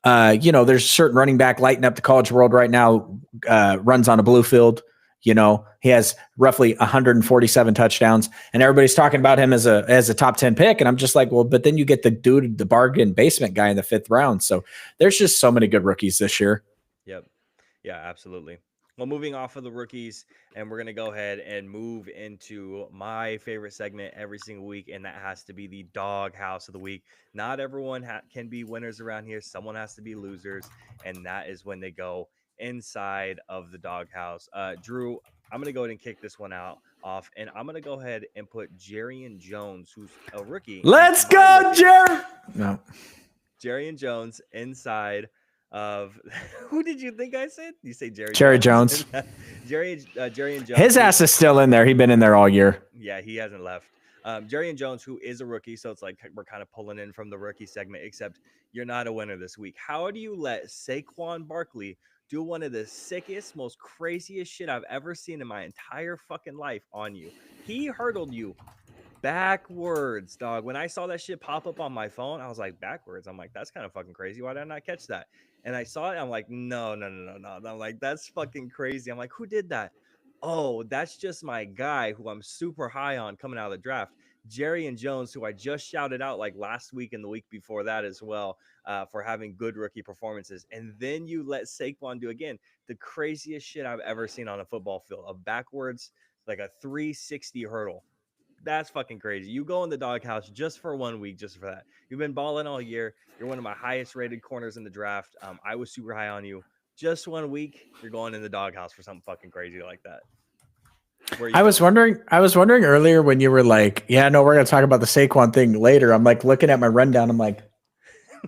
a certain running back lighting up the college world right now, runs on a blue field. You know, he has roughly 147 touchdowns, and everybody's talking about him as a top 10 pick. And I'm just like, well, but then you get the bargain basement guy in the 5th round. So there's just so many good rookies this year. Yep. Yeah, absolutely. Well, moving off of the rookies, and we're going to go ahead and move into my favorite segment every single week, and that has to be the dog house of the week. Not everyone can be winners around here. Someone has to be losers, and that is when they go inside of the doghouse. Drew, I'm going to go ahead and kick this one off, and I'm going to go ahead and put Jarrian Jones, who's a rookie. Let's go, Jerry. No. Jarrian Jones inside of who did you think I said? You say Jerry Jones. Jarrian Jones. His ass is still in there. He's been in there all year. Yeah, he hasn't left. Jarrian Jones, who is a rookie, so it's like we're kind of pulling in from the rookie segment, except you're not a winner this week. How do you let Saquon Barkley do one of the sickest, most craziest shit I've ever seen in my entire fucking life on you? He hurdled you backwards, dog. When I saw that shit pop up on my phone, I was like, backwards. I'm like, that's kind of fucking crazy. Why did I not catch that? And I saw it. I'm like, no. I'm like, that's fucking crazy. I'm like, who did that? Oh, that's just my guy who I'm super high on coming out of the draft. Jarrian Jones, who I just shouted out like last week and the week before that as well, for having good rookie performances. And then you let Saquon do again the craziest shit I've ever seen on a football field, a backwards, like a 360 hurdle. That's fucking crazy. You go in the doghouse just for 1 week, just for that. You've been balling all year. You're one of my highest rated corners in the draft. I was super high on you. Just 1 week, you're going in the doghouse for something fucking crazy like that. I was wondering earlier when you were like, yeah, no, we're going to talk about the Saquon thing later. I'm like looking at my rundown. I'm like,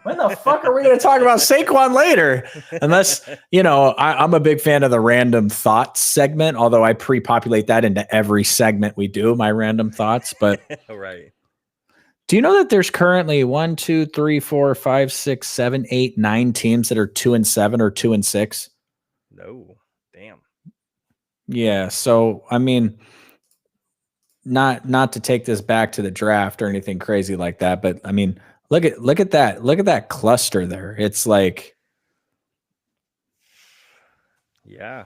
when the fuck are we going to talk about Saquon later? Unless, you know, I'm a big fan of the random thoughts segment, although I pre-populate that into every segment we do, my random thoughts. But right. Do you know that there's currently 1, 2, 3, 4, 5, 6, 7, 8, 9 teams that are 2-7 or 2-6? No. Damn. Yeah. So, I mean, not to take this back to the draft or anything crazy like that, but I mean, look at that cluster there. It's like, yeah,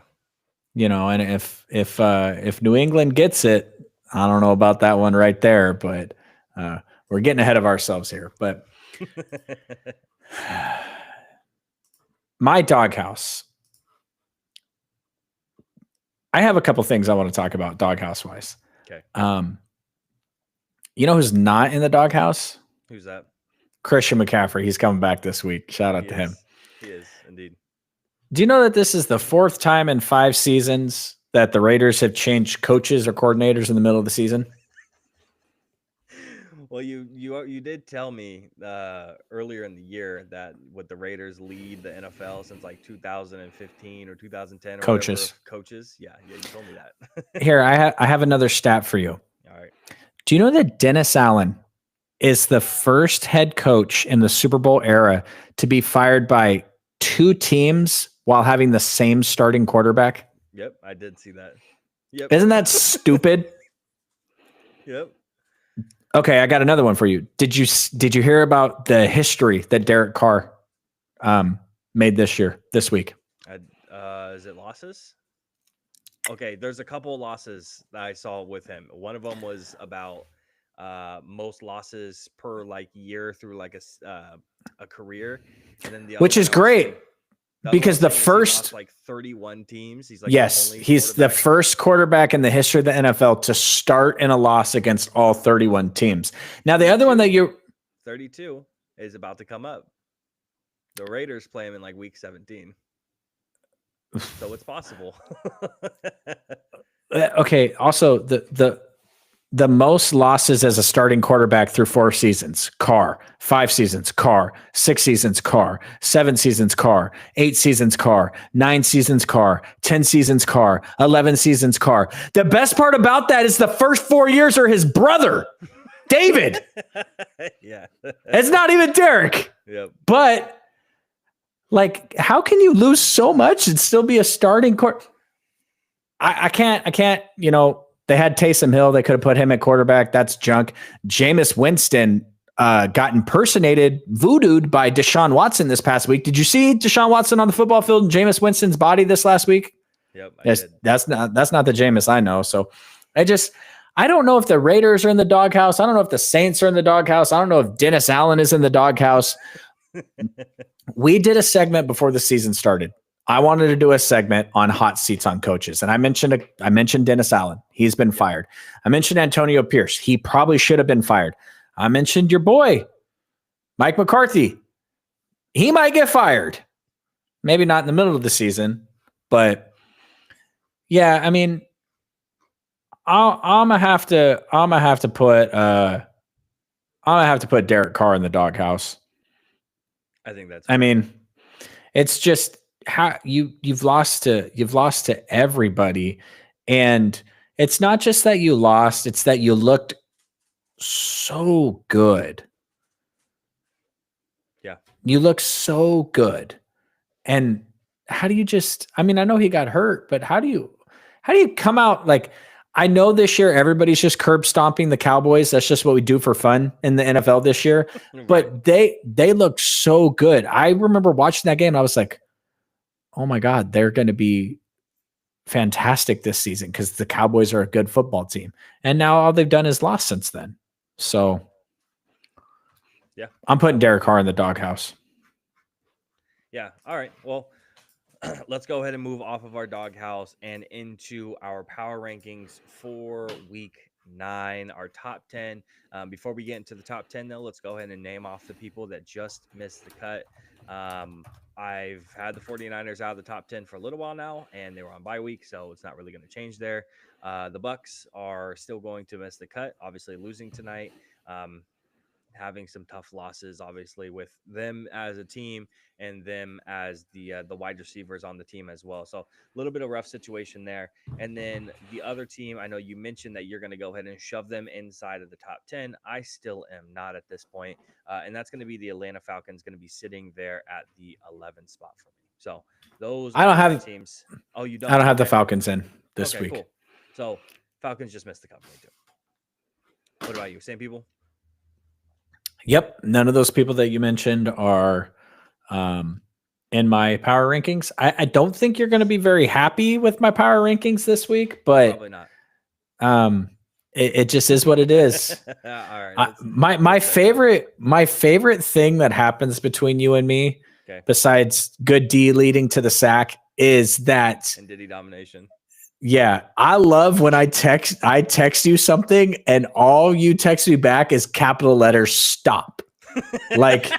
you know, and if New England gets it, I don't know about that one right there, but we're getting ahead of ourselves here. But my doghouse, I have a couple things I want to talk about doghouse wise. Okay. You know who's not in the doghouse? Who's that? Christian McCaffrey. He's coming back this week. Shout out to him. He is indeed. Do you know that this is the 4th time in 5 seasons that the Raiders have changed coaches or coordinators in the middle of the season? Well, you did tell me earlier in the year that would the Raiders lead the NFL since like 2015 or 2010 or coaches. Whatever. Coaches. Yeah, you told me that. Here, I have another stat for you. All right. Do you know that Dennis Allen is the first head coach in the Super Bowl era to be fired by 2 teams while having the same starting quarterback? Yep, I did see that. Yep. Isn't that stupid? Yep. Okay, I got another one for you. Did you hear about the history that Derek Carr made this week? Is it losses? Okay, there's a couple of losses that I saw with him. One of them was about most losses per like year through like a career, and then the other which is great. Because the first like 31 teams, he's like he's the first quarterback in the history of the NFL to start in a loss against all 31 teams. Now the other one that 32 is about to come up. The Raiders play him in like week 17, so it's possible. Okay. Also, the most losses as a starting quarterback through 4 seasons, Carr. 5 seasons, Carr. 6 seasons, Carr. 7 seasons, Carr. 8 seasons, Carr. 9 seasons, Carr. 10 seasons, Carr. 11 seasons, Carr. The best part about that is the first 4 years are his brother, David. Yeah. It's not even Derek. Yep. But like, how can you lose so much and still be a starting I can't, you know, they had Taysom Hill. They could have put him at quarterback. That's junk. Jameis Winston got voodooed by Deshaun Watson this past week. Did you see Deshaun Watson on the football field and Jameis Winston's body this last week? Yep. I did. That's not the Jameis I know. So I don't know if the Raiders are in the doghouse. I don't know if the Saints are in the doghouse. I don't know if Dennis Allen is in the doghouse. We did a segment before the season started. I wanted to do a segment on hot seats on coaches. And I mentioned Dennis Allen. He's been fired. I mentioned Antonio Pierce. He probably should have been fired. I mentioned your boy, Mike McCarthy. He might get fired. Maybe not in the middle of the season, but yeah, I mean, I'm gonna have to put Derek Carr in the doghouse. I think that's. I mean, it's just how you've lost to everybody, and it's not just that you lost; it's that you looked so good. Yeah, you look so good, and how do you just? I mean, I know he got hurt, but how do you come out like? I know this year everybody's just curb stomping the Cowboys. That's just what we do for fun in the NFL this year. But they looked so good. I remember watching that game. I was like, oh my God, they're going to be fantastic this season because the Cowboys are a good football team. And now all they've done is lost since then. So yeah, I'm putting Derek Carr in the doghouse. Yeah. All right. Well, let's go ahead and move off of our doghouse and into our power rankings for week 9, our top 10. Before we get into the top 10, though, let's go ahead and name off the people that just missed the cut. I've had the 49ers out of the top 10 for a little while now, and they were on bye week, so it's not really going to change there. The Bucks are still going to miss the cut, obviously losing tonight. Having some tough losses, obviously, with them as a team and them as the wide receivers on the team as well. So a little bit of rough situation there. And then the other team, I know you mentioned that you're going to go ahead and shove them inside of the top 10. I still am not at this point. And that's going to be the Atlanta Falcons, going to be sitting there at the 11th spot for me. So those I don't have teams. Oh, you don't? I don't have the Falcons in this week. Cool. So Falcons just missed the cut for me too. What about you? Same people? Yep. None of those people that you mentioned are in my power rankings. I don't think you're going to be very happy with my power rankings this week, but probably not. It just is what it is. All right. My favorite thing that happens between you and me, besides good D leading to the sack, is that and Diddy domination. Yeah, I love when I text you something and all you text me back is capital letters stop. Like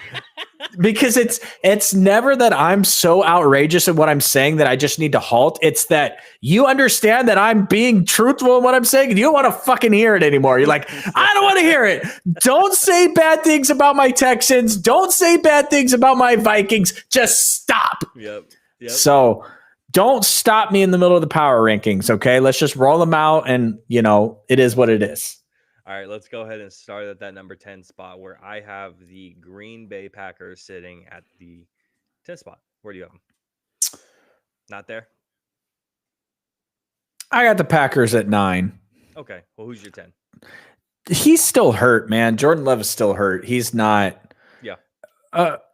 because it's never that I'm so outrageous in what I'm saying that I just need to halt. It's that you understand that I'm being truthful in what I'm saying and you don't want to fucking hear it anymore. You're like, I don't want to hear it. Don't say bad things about my Texans. Don't say bad things about my Vikings. Just stop. Yep. So don't stop me in the middle of the power rankings, okay? Let's just roll them out, and, it is what it is. All right, let's go ahead and start at that number 10 spot where I have the Green Bay Packers sitting at the 10th spot. Where do you have them? Not there? I got the Packers at 9. Okay, well, who's your 10? He's still hurt, man. Jordan Love is still hurt. He's not. Yeah.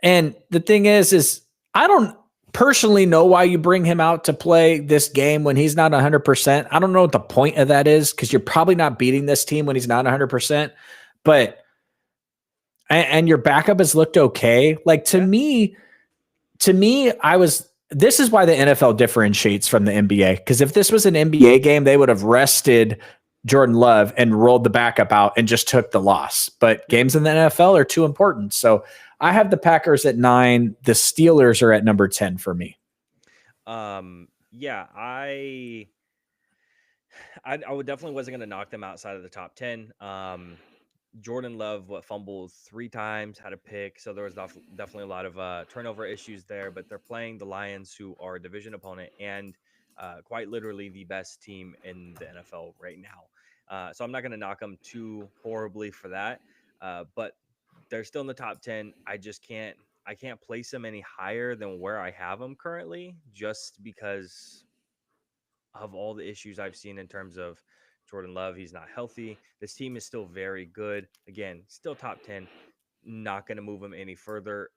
And the thing is I don't personally know why you bring him out to play this game when he's not 100%. I don't know what the point of that is because you're probably not beating this team when he's not 100%. But and your backup has looked okay. Like to me, this is why the NFL differentiates from the NBA. Because if this was an NBA game, they would have rested Jordan Love and rolled the backup out and just took the loss. But games in the NFL are too important. So I have the Packers at 9. The Steelers are at number 10 for me. Yeah, I would definitely wasn't going to knock them outside of the top 10. Jordan Love fumbled 3 times, had a pick, so there was definitely a lot of turnover issues there. But they're playing the Lions, who are a division opponent and quite literally the best team in the NFL right now. So I'm not going to knock them too horribly for that. But they're still in the top 10. I can't place them any higher than where I have them currently, just because of all the issues I've seen in terms of Jordan Love. He's not healthy. This team is still very good. Again, still top 10. Not going to move them any further.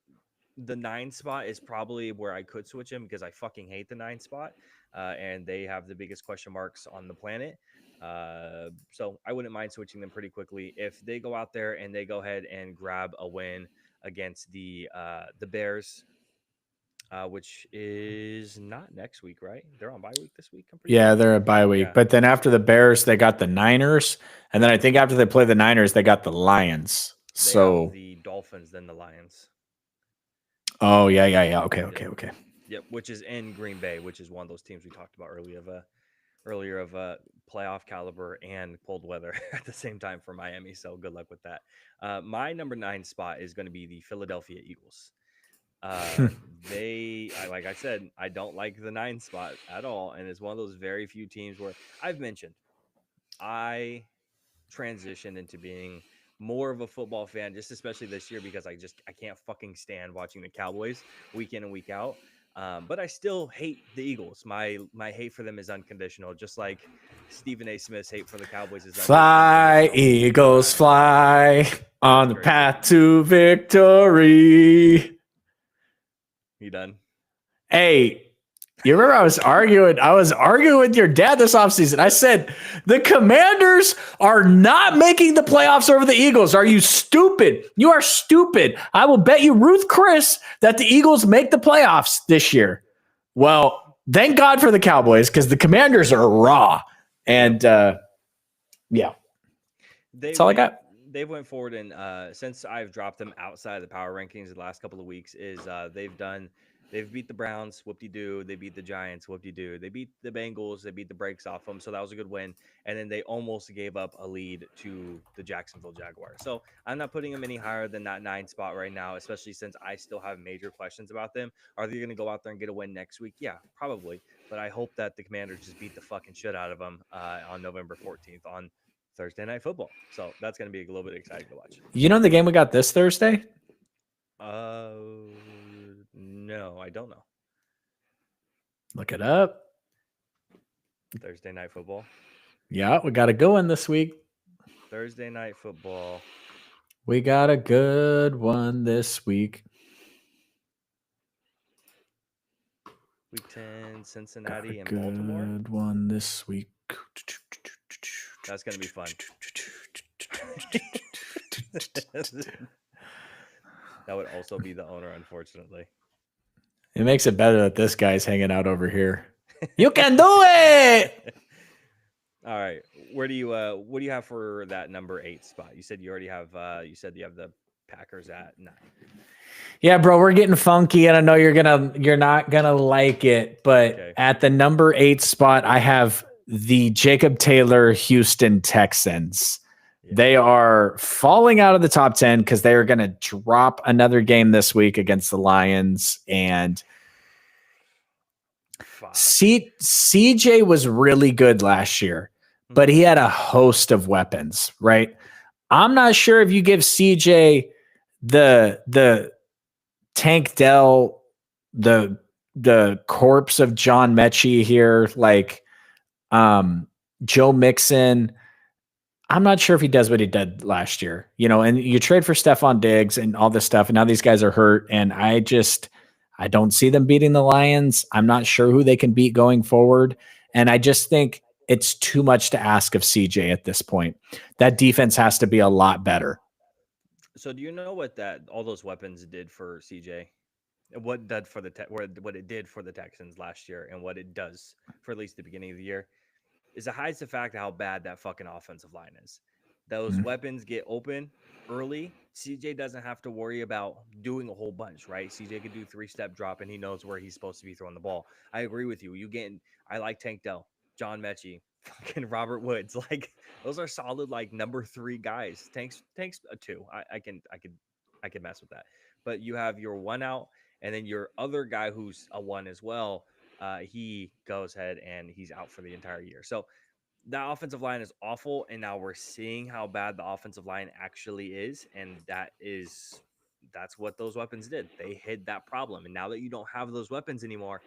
the 9 spot is probably where I could switch him because I fucking hate the 9 spot, and they have the biggest question marks on the planet. So I wouldn't mind switching them pretty quickly if they go out there and they go ahead and grab a win against the Bears, which is not next week, right? They're on bye week this week. I'm pretty Yeah, sure. they're a bye week. Yeah. But then after the Bears, they got the Niners. And then I think after they play the Niners, they got the Lions. They So, have the Dolphins, then the Lions. oh, yeah. Okay. Yep, which is in Green Bay, which is one of those teams we talked about earlier of playoff caliber and cold weather at the same time for Miami. So good luck with that. My number 9 spot is going to be the Philadelphia Eagles. Like I said, I don't like the 9 spot at all, and it's one of those very few teams where I've mentioned I transitioned into being more of a football fan, just especially this year because I can't fucking stand watching the Cowboys week in and week out. But I still hate the Eagles. My hate for them is unconditional, just like Stephen A. Smith's hate for the Cowboys is Fly, unconditional. Eagles, fly on the path to victory. You done? Hey, you remember I was arguing with your dad this offseason. I said, the Commanders are not making the playoffs over the Eagles. Are you stupid? You are stupid. I will bet you Ruth Chris that the Eagles make the playoffs this year. Well, thank God for the Cowboys because the Commanders are raw. And yeah, that's all I got. They've went forward and since I've dropped them outside of the power rankings the last couple of weeks is they've beat the Browns, whoop-de-doo. They beat the Giants, whoop-de-doo. They beat the Bengals. They beat the brakes off them. So that was a good win. And then they almost gave up a lead to the Jacksonville Jaguars. So I'm not putting them any higher than that 9 spot right now, especially since I still have major questions about them. Are they going to go out there and get a win next week? Yeah, probably. But I hope that the Commanders just beat the fucking shit out of them on November 14th on Thursday Night Football. So that's going to be a little bit exciting to watch. You know the game we got this Thursday? No, I don't know. Look it up. Thursday Night Football. Yeah, we got a good one this week. Thursday Night Football. We got a good one this week. Week 10, Cincinnati and good Baltimore. Good one this week. That's going to be fun. That would also be the owner, unfortunately. It makes it better that this guy's hanging out over here. You can do it. All right. What do you have for that number 8 spot? You said you already have you said you have the Packers at 9. Yeah, bro, we're getting funky, and I know you're not gonna like it, but okay. At the number 8 spot, I have the Jacob Taylor Houston Texans. Yeah. They are falling out of the top 10 because they are going to drop another game this week against the Lions. And CJ was really good last year, but he had a host of weapons, right? I'm not sure if you give CJ the Tank Dell, the corpse of John Mechie here, like Joe Mixon. I'm not sure if he does what he did last year, and you trade for Stephon Diggs and all this stuff. And now these guys are hurt. And I don't see them beating the Lions. I'm not sure who they can beat going forward. And I just think it's too much to ask of CJ at this point. That defense has to be a lot better. So do you know what all those weapons did for CJ? What it did for the Texans last year and what it does for at least the beginning of the year? Is it hides the fact of how bad that fucking offensive line is. Those weapons get open early. CJ doesn't have to worry about doing a whole bunch, right? CJ could do 3-step drop and he knows where he's supposed to be throwing the ball. I agree with you. I like Tank Dell, John Mechie, fucking Robert Woods. Like those are solid, like number 3 guys. Tank's a 2. I can mess with that. But you have your 1 out and then your other guy who's a 1 as well. He goes ahead and he's out for the entire year. So that offensive line is awful. And now we're seeing how bad the offensive line actually is. And that's what those weapons did. They hid that problem. And now that you don't have those weapons anymore,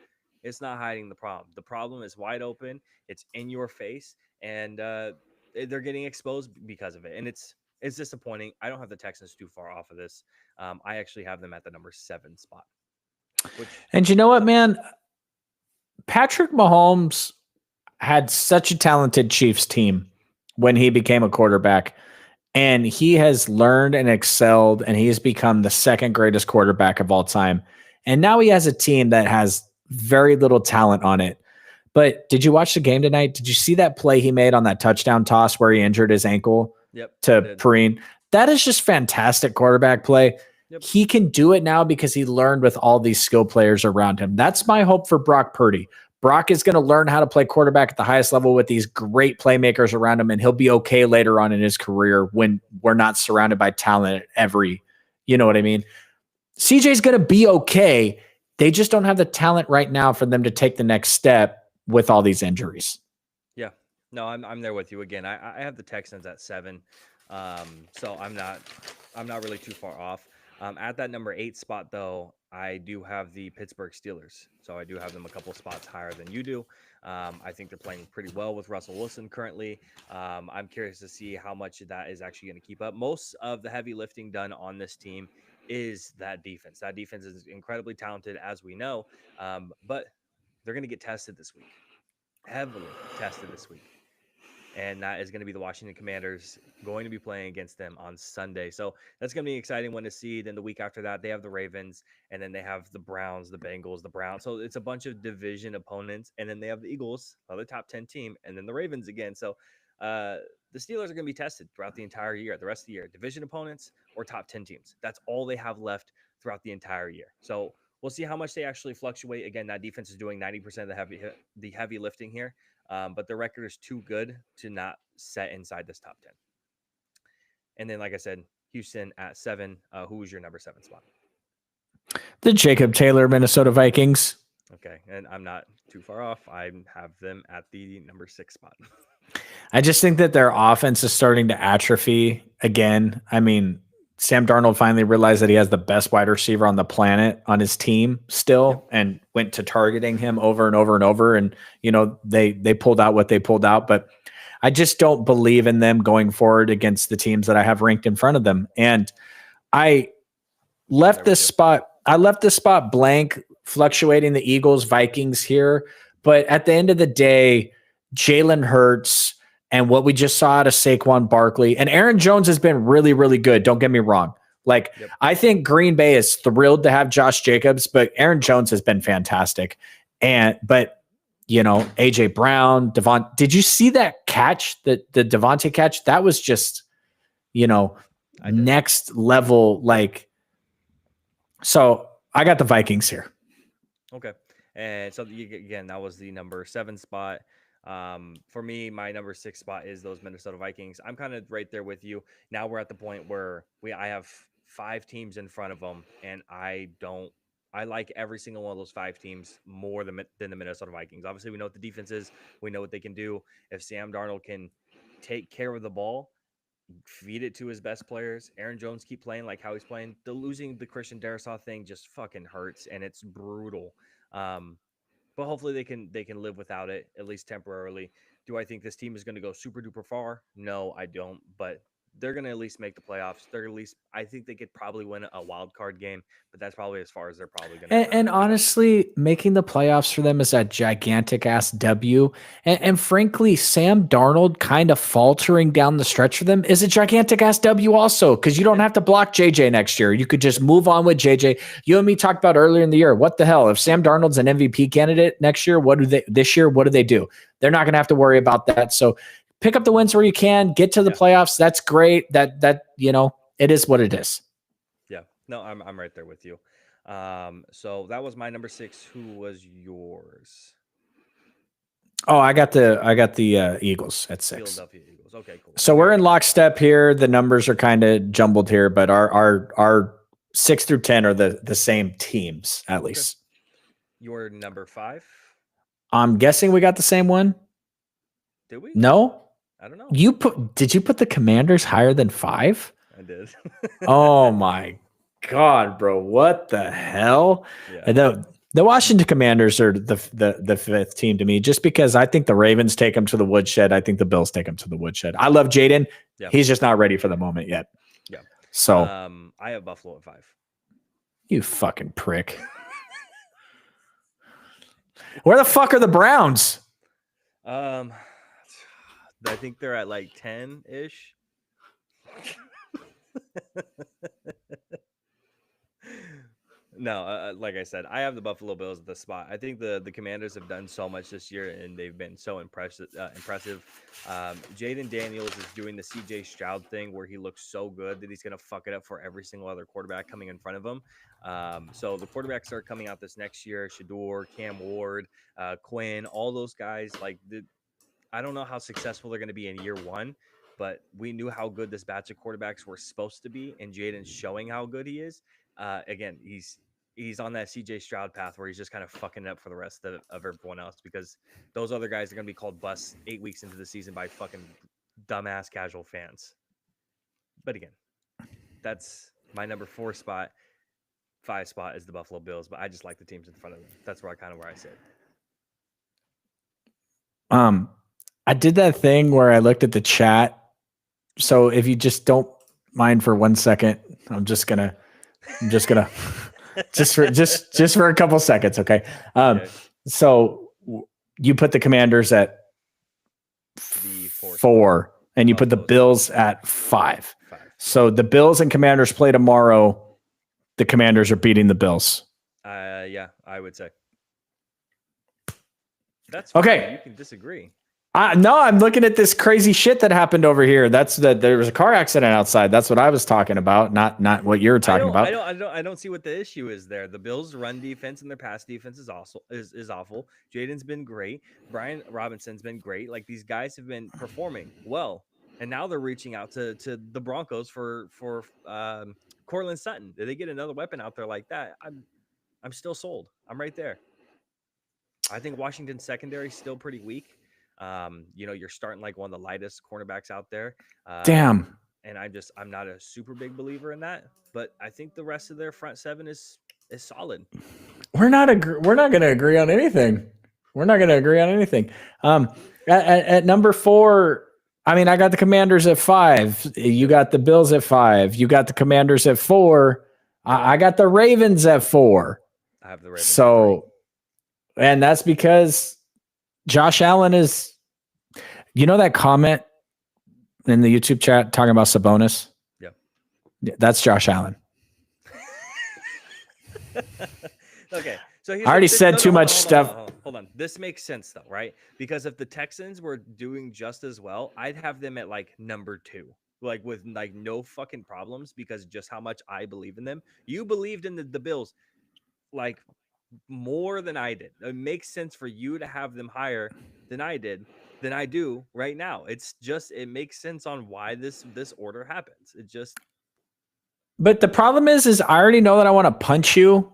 it's not hiding the problem. The problem is wide open. It's in your face. And they're getting exposed because of it. And it's It's disappointing. I don't have the Texans too far off of this. I actually have them at the number 7 spot. And you know what, man? Patrick Mahomes had such a talented Chiefs team when he became a quarterback, and he has learned and excelled, and he's become the second greatest quarterback of all time. And now he has a team that has very little talent on it. But did you watch the game tonight? Did you see that play he made on that touchdown toss where he injured his ankle to Perrine? That is just fantastic quarterback play. Yep. He can do it now because he learned with all these skill players around him. That's my hope for Brock Purdy. Brock is going to learn how to play quarterback at the highest level with these great playmakers around him, and he'll be okay later on in his career when we're not surrounded by talent at every, you know what I mean? CJ's going to be okay. They just don't have the talent right now for them to take the next step with all these injuries. Yeah, no, I'm there with you again. I have the Texans at 7. So I'm not really too far off. At that number 8 spot, though, I do have the Pittsburgh Steelers. So I do have them a couple spots higher than you do. I think they're playing pretty well with Russell Wilson currently. I'm curious to see how much of that is actually going to keep up. Most of the heavy lifting done on this team is that defense. That defense is incredibly talented, as we know, but they're going to get tested this week, heavily tested this week. And that is going to be the Washington Commanders going to be playing against them on Sunday. So that's going to be an exciting one to see. Then the week after that, they have the Ravens, and then they have the Browns, the Bengals, the Browns. So it's a bunch of division opponents. And then they have the Eagles, another top 10 team, and then the Ravens again. So the Steelers are going to be tested throughout the entire year, the rest of the year. Division opponents or top 10 teams. That's all they have left throughout the entire year. So we'll see how much they actually fluctuate. Again, that defense is doing 90% of the heavy lifting here. But the record is too good to not set inside this top 10. And then, like I said, Houston at 7. Who was your number 7 spot? The Jacob Taylor Minnesota Vikings. Okay, and I'm not too far off. I have them at the number 6 spot. I just think that their offense is starting to atrophy again. I mean, Sam Darnold finally realized that he has the best wide receiver on the planet on his team still, and went to targeting him over and over and over. And, you know, they pulled out what they pulled out, but I just don't believe in them going forward against the teams that I have ranked in front of them. And I left this spot blank, fluctuating the Eagles, Vikings here. But at the end of the day, Jalen Hurts and what we just saw out of Saquon Barkley, and Aaron Jones has been really, really good. Don't get me wrong. Like, I think Green Bay is thrilled to have Josh Jacobs, but Aaron Jones has been fantastic. But you know, AJ Brown, did you see that catch, the Devontae catch? That was just, you know, next level. Like, so I got the Vikings here. Okay. And so again, that was the number 7 spot. For me, my number 6 spot is those Minnesota Vikings. I'm kind of right there with you. Now we're at the point where I have 5 teams in front of them, and I like every single one of those 5 teams more than the Minnesota Vikings. Obviously, we know what the defense is. We know what they can do. If Sam Darnold can take care of the ball, feed it to his best players, Aaron Jones keep playing like how he's playing, the losing the Christian Darrisaw thing just fucking hurts, and it's brutal. But hopefully they can live without it, at least temporarily. Do I think this team is going to go super duper far? No, I don't. But they're going to at least make the playoffs. I think they could probably win a wild card game, but that's probably as far as they're probably going to go. And honestly, making the playoffs for them is a gigantic ass W. And frankly, Sam Darnold kind of faltering down the stretch for them is a gigantic ass W also, because you don't have to block JJ next year. You could just move on with JJ. You and me talked about earlier in the year. What the hell? If Sam Darnold's an MVP candidate next year, this year, what do they do? They're not going to have to worry about that. So pick up the wins where you can, get to the playoffs. That's great. That you know, it is what it is. Yeah. No, I'm right there with you. So that was my number 6. Who was yours? Oh, I got the Eagles at 6. Philadelphia Eagles. Okay, cool. So we're in lockstep here. The numbers are kind of jumbled here, but our 6 through 10 are the same teams at least. Your number 5? I'm guessing we got the same one. Did we? No. I don't know. Did you put the Commanders higher than 5? I did. Oh my God, bro. What the hell? Yeah. And The Washington Commanders are the fifth team to me, just because I think the Ravens take them to the woodshed. I think the Bills take them to the woodshed. I love Jaden. Yeah. He's just not ready for the moment yet. Yeah. So I have Buffalo at 5. you fucking prick. Where the fuck are the Browns? I think they're at like 10-ish. No, like I said, I have the Buffalo Bills at the spot. I think the Commanders have done so much this year, and they've been so impressive. Jaden Daniels is doing the CJ Stroud thing where he looks so good that he's going to fuck it up for every single other quarterback coming in front of him. So the quarterbacks are coming out this next year: Shador, Cam Ward, Quinn, all those guys. I don't know how successful they're going to be in year one, but we knew how good this batch of quarterbacks were supposed to be, and Jaden's showing how good he is. Again, he's on that CJ Stroud path where he's just kind of fucking it up for the rest of everyone else, because those other guys are going to be called busts 8 weeks into the season by fucking dumbass casual fans. But again, that's my number 4 spot. 5 spot is the Buffalo Bills, but I just like the teams in front of them. That's where I sit. I did that thing where I looked at the chat. So if you just don't mind for 1 second, I'm just gonna just for a couple seconds. Okay. Okay. So you put the Commanders at The 4 and you put the Bills at 5. So the Bills and Commanders play tomorrow. The Commanders are beating the Bills. Yeah, I would say. That's okay. Fine. You can disagree. No, I'm looking at this crazy shit that happened over here. There was a car accident outside. That's what I was talking about, not what you're talking about. I don't see what the issue is there. The Bills' run defense and their pass defense is also is awful. Jaden's been great. Brian Robinson's been great. Like, these guys have been performing well, and now they're reaching out to the Broncos for Courtland Sutton. Did they get another weapon out there like that? I'm still sold. I'm right there. I think Washington's secondary is still pretty weak. You're starting like one of the lightest cornerbacks out there. Damn. And I'm not a super big believer in that, but I think the rest of their front seven is solid. We're not going to agree on anything. At number 4, I mean, I got the Commanders at 5. You got the Bills at 5. You got the Commanders at 4. I got the Ravens at 4. I have the Ravens. So, and that's because Josh Allen is, that comment in the YouTube chat talking about Sabonis? Yeah. That's Josh Allen. Okay. So I already said too much stuff. Hold on. This makes sense though, right? Because if the Texans were doing just as well, I'd have them at like number 2. Like, with like no fucking problems, because just how much I believe in them. You believed in the Bills like more than I did. It makes sense for you to have them higher than I do right now. It makes sense on why this order happens. But the problem is I already know that I want to punch you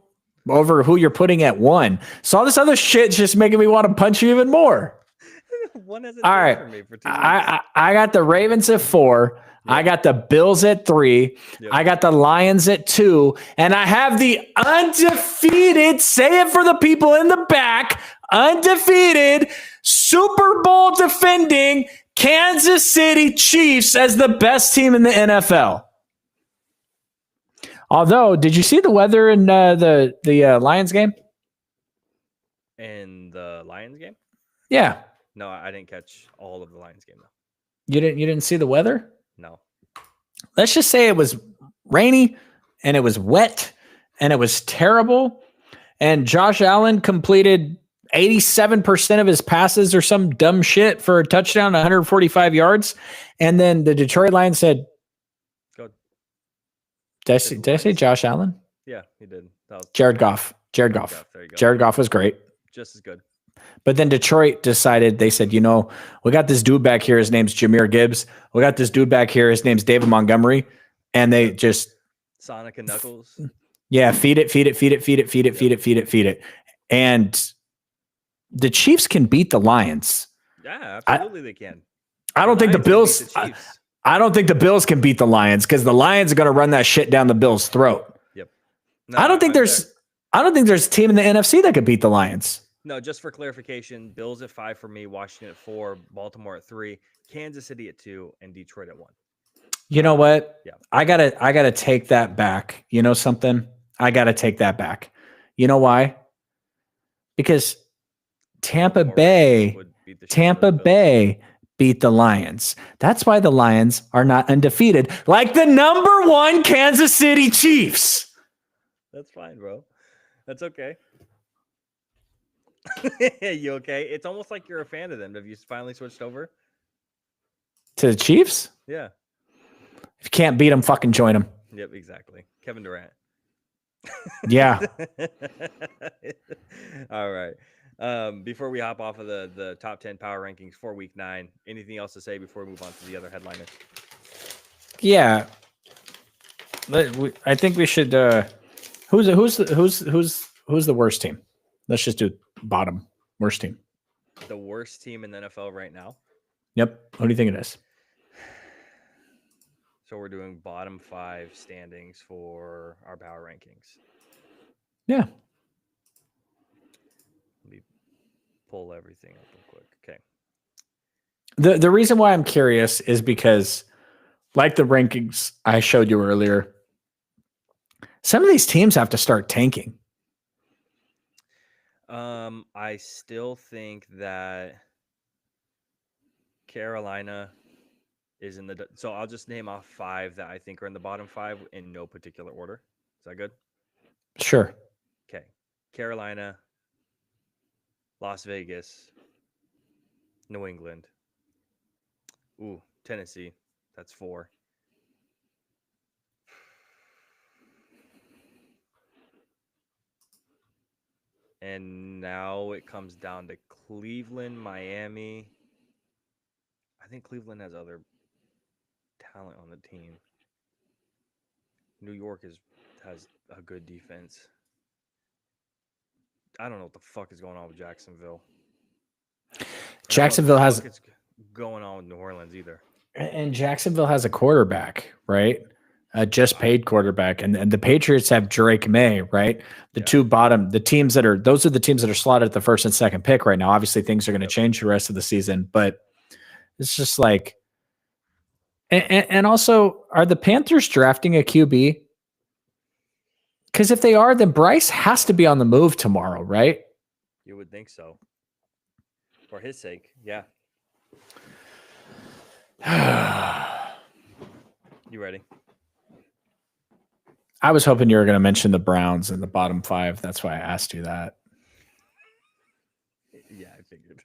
over who you're putting at 1. So all this other shit's just making me want to punch you even more. One hasn't all right. for me for 2 weeks. I got the Ravens at 4. Yep. I got the Bills at 3. Yep. I got the Lions at 2. And I have the undefeated, say it for the people in the back, undefeated, Super Bowl defending Kansas City Chiefs as the best team in the NFL. Although, did you see the weather in the Lions game? In the Lions game? Yeah. No, I didn't catch all of the Lions game though. You didn't see the weather? No. Let's just say it was rainy and it was wet and it was terrible. And Josh Allen completed 87% of his passes or some dumb shit for a touchdown, 145 yards. And then the Detroit Lions said, Go. Did I say Josh Allen? Yeah, he did. That was Jared Goff. Jared Goff. There you go. Jared Goff was great. Just as good. But then Detroit decided, they said, we got this dude back here. His name's Jahmyr Gibbs. We got this dude back here. His name's David Montgomery. And they just Sonic and Knuckles. Yeah, feed it. And the Chiefs can beat the Lions. Yeah, absolutely they can. I don't think the Bills. I don't think the Bills can beat the Lions, because the Lions are going to run that shit down the Bills' throat. Yep. No, I don't think there's I don't think there's a team in the NFC that could beat the Lions. No, just for clarification, Bills at 5 for me, Washington at 4, Baltimore at 3, Kansas City at 2, and Detroit at 1. You know what? Yeah. I gotta take that back. You know something? I gotta take that back. You know why? Because Tampa Baltimore Bay would beat the shit out of the Bills. beat the Lions. That's why the Lions are not undefeated, like the number 1 Kansas City Chiefs. That's fine, bro. That's okay. You okay? It's almost like you're a fan of them. Have you finally switched over? To the Chiefs? Yeah. If you can't beat them, fucking join them. Yep, exactly. Kevin Durant. Yeah. All right. Before we hop off of the top 10 power rankings for week 9, anything else to say before we move on to the other headliners? Yeah. I think we should who's the worst team? Let's just do bottom worst team. The worst team in the NFL right now. Yep. What do you think it is? So we're doing bottom 5 standings for our power rankings. Yeah. Let me pull everything up real quick. Okay. The reason why I'm curious is because, like the rankings I showed you earlier, some of these teams have to start tanking. I still think that Carolina is in the. So I'll just name off 5 that I think are in the bottom 5 in no particular order. Is that good? Sure. Okay. Carolina, Las Vegas, New England. Ooh, Tennessee. That's 4. And now it comes down to Cleveland, Miami. I think Cleveland has other talent on the team. New York has a good defense. I don't know what the fuck is going on with Jacksonville. Jacksonville has It's going on with New Orleans either. And Jacksonville has a quarterback, right? A just paid quarterback. And the Patriots have Drake May, right? The teams that are slotted at the first and second pick right now. Obviously, things are going to change the rest of the season, but it's just like, and also, are the Panthers drafting a QB? Because if they are, then Bryce has to be on the move tomorrow, right? You would think so. For his sake, yeah. You ready? I was hoping you were going to mention the Browns in the bottom 5. That's why I asked you that. Yeah, I figured.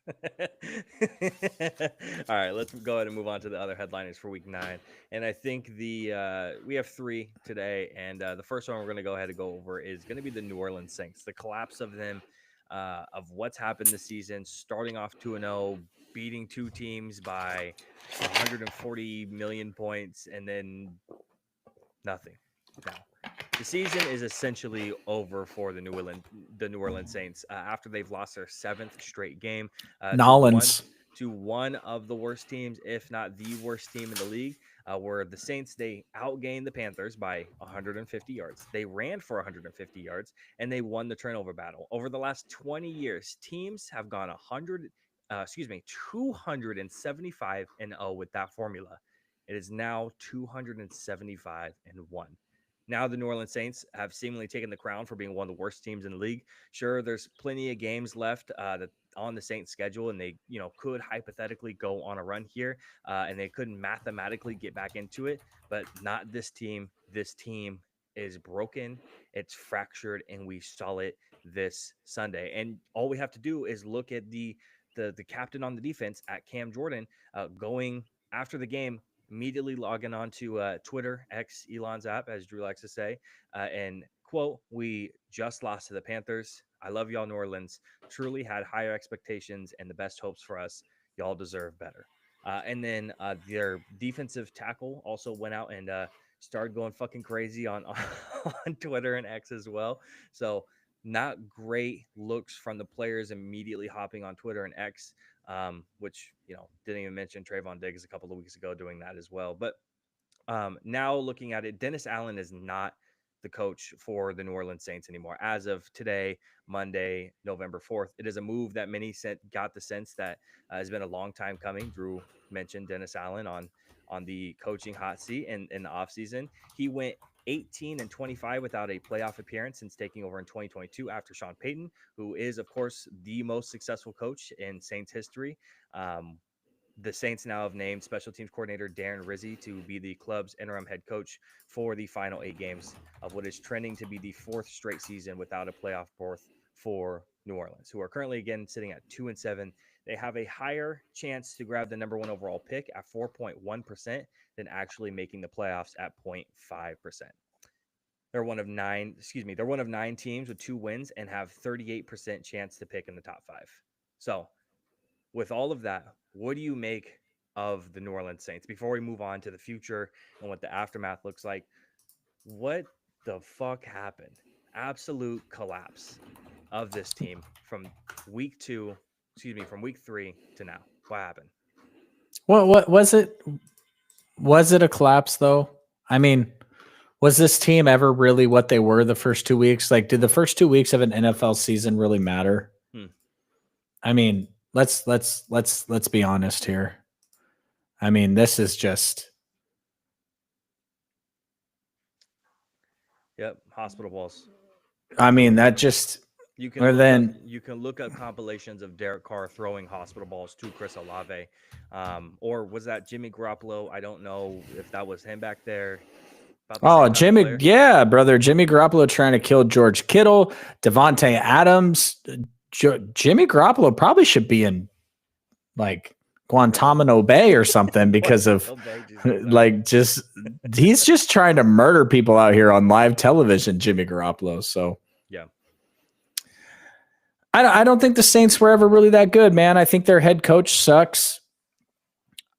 All right, let's go ahead and move on to the other headliners for week 9. And I think we have 3 today. And the first one we're going to go ahead and go over is going to be the New Orleans Saints. The collapse of them, of what's happened this season, starting off 2-0, beating 2 teams by 140 million points, and then nothing. Now, the season is essentially over for the New Orleans Saints after they've lost their 7th straight game to one of the worst teams, if not the worst team in the league. Where the Saints, they outgained the Panthers by 150 yards. They ran for 150 yards, and they won the turnover battle. Over the last 20 years, teams have gone 275-0 with that formula. It is now 275-1. Now the New Orleans Saints have seemingly taken the crown for being one of the worst teams in the league. Sure, there's plenty of games left that on the Saints schedule, and they, could hypothetically go on a run here, and they couldn't mathematically get back into it, but not this team. This team is broken, it's fractured, and we saw it this Sunday. And all we have to do is look at the captain on the defense at Cam Jordan going after the game, immediately logging on to Twitter, X, Elon's app, as Drew likes to say, and quote, "We just lost to the Panthers. I love y'all, New Orleans. Truly had higher expectations and the best hopes for us. Y'all deserve better." And then their defensive tackle also went out and started going fucking crazy on Twitter and X as well. So not great looks from the players immediately hopping on Twitter and X, which, didn't even mention Trayvon Diggs a couple of weeks ago doing that as well. But now looking at it, Dennis Allen is not the coach for the New Orleans Saints anymore. As of today, Monday, November 4th, it is a move that many got the sense that has been a long time coming. Drew mentioned Dennis Allen on the coaching hot seat in the offseason. He went 18-25 without a playoff appearance since taking over in 2022 after Sean Payton, who is, of course, the most successful coach in Saints history. The Saints now have named special teams coordinator Darren Rizzi to be the club's interim head coach for the final 8 games of what is trending to be the 4th straight season without a playoff berth for New Orleans, who are currently again sitting at 2-7. They have a higher chance to grab the number 1 overall pick at 4.1% than actually making the playoffs at 0.5%. They're one of 9 teams with 2 wins and have 38% chance to pick in the top 5. So with all of that, what do you make of the New Orleans Saints? Before we move on to the future and what the aftermath looks like, what the fuck happened? Absolute collapse of this team from week 3 to now. What happened? What was it? Was it a collapse though? I mean, was this team ever really what they were the first 2 weeks? Like, did the first 2 weeks of an NFL season really matter? I mean, let's be honest here. I mean, this is just. Yep, hospital balls. I mean, that just. You can look up compilations of Derek Carr throwing hospital balls to Chris Olave, or was that Jimmy Garoppolo? I don't know if that was him back there. Oh, Jimmy, yeah, brother, Jimmy Garoppolo trying to kill George Kittle, Devontae Adams. Jimmy Garoppolo probably should be in like Guantanamo Bay or something because of he's just trying to murder people out here on live television, Jimmy Garoppolo. So yeah, I don't think the Saints were ever really that good, man. I think their head coach sucks.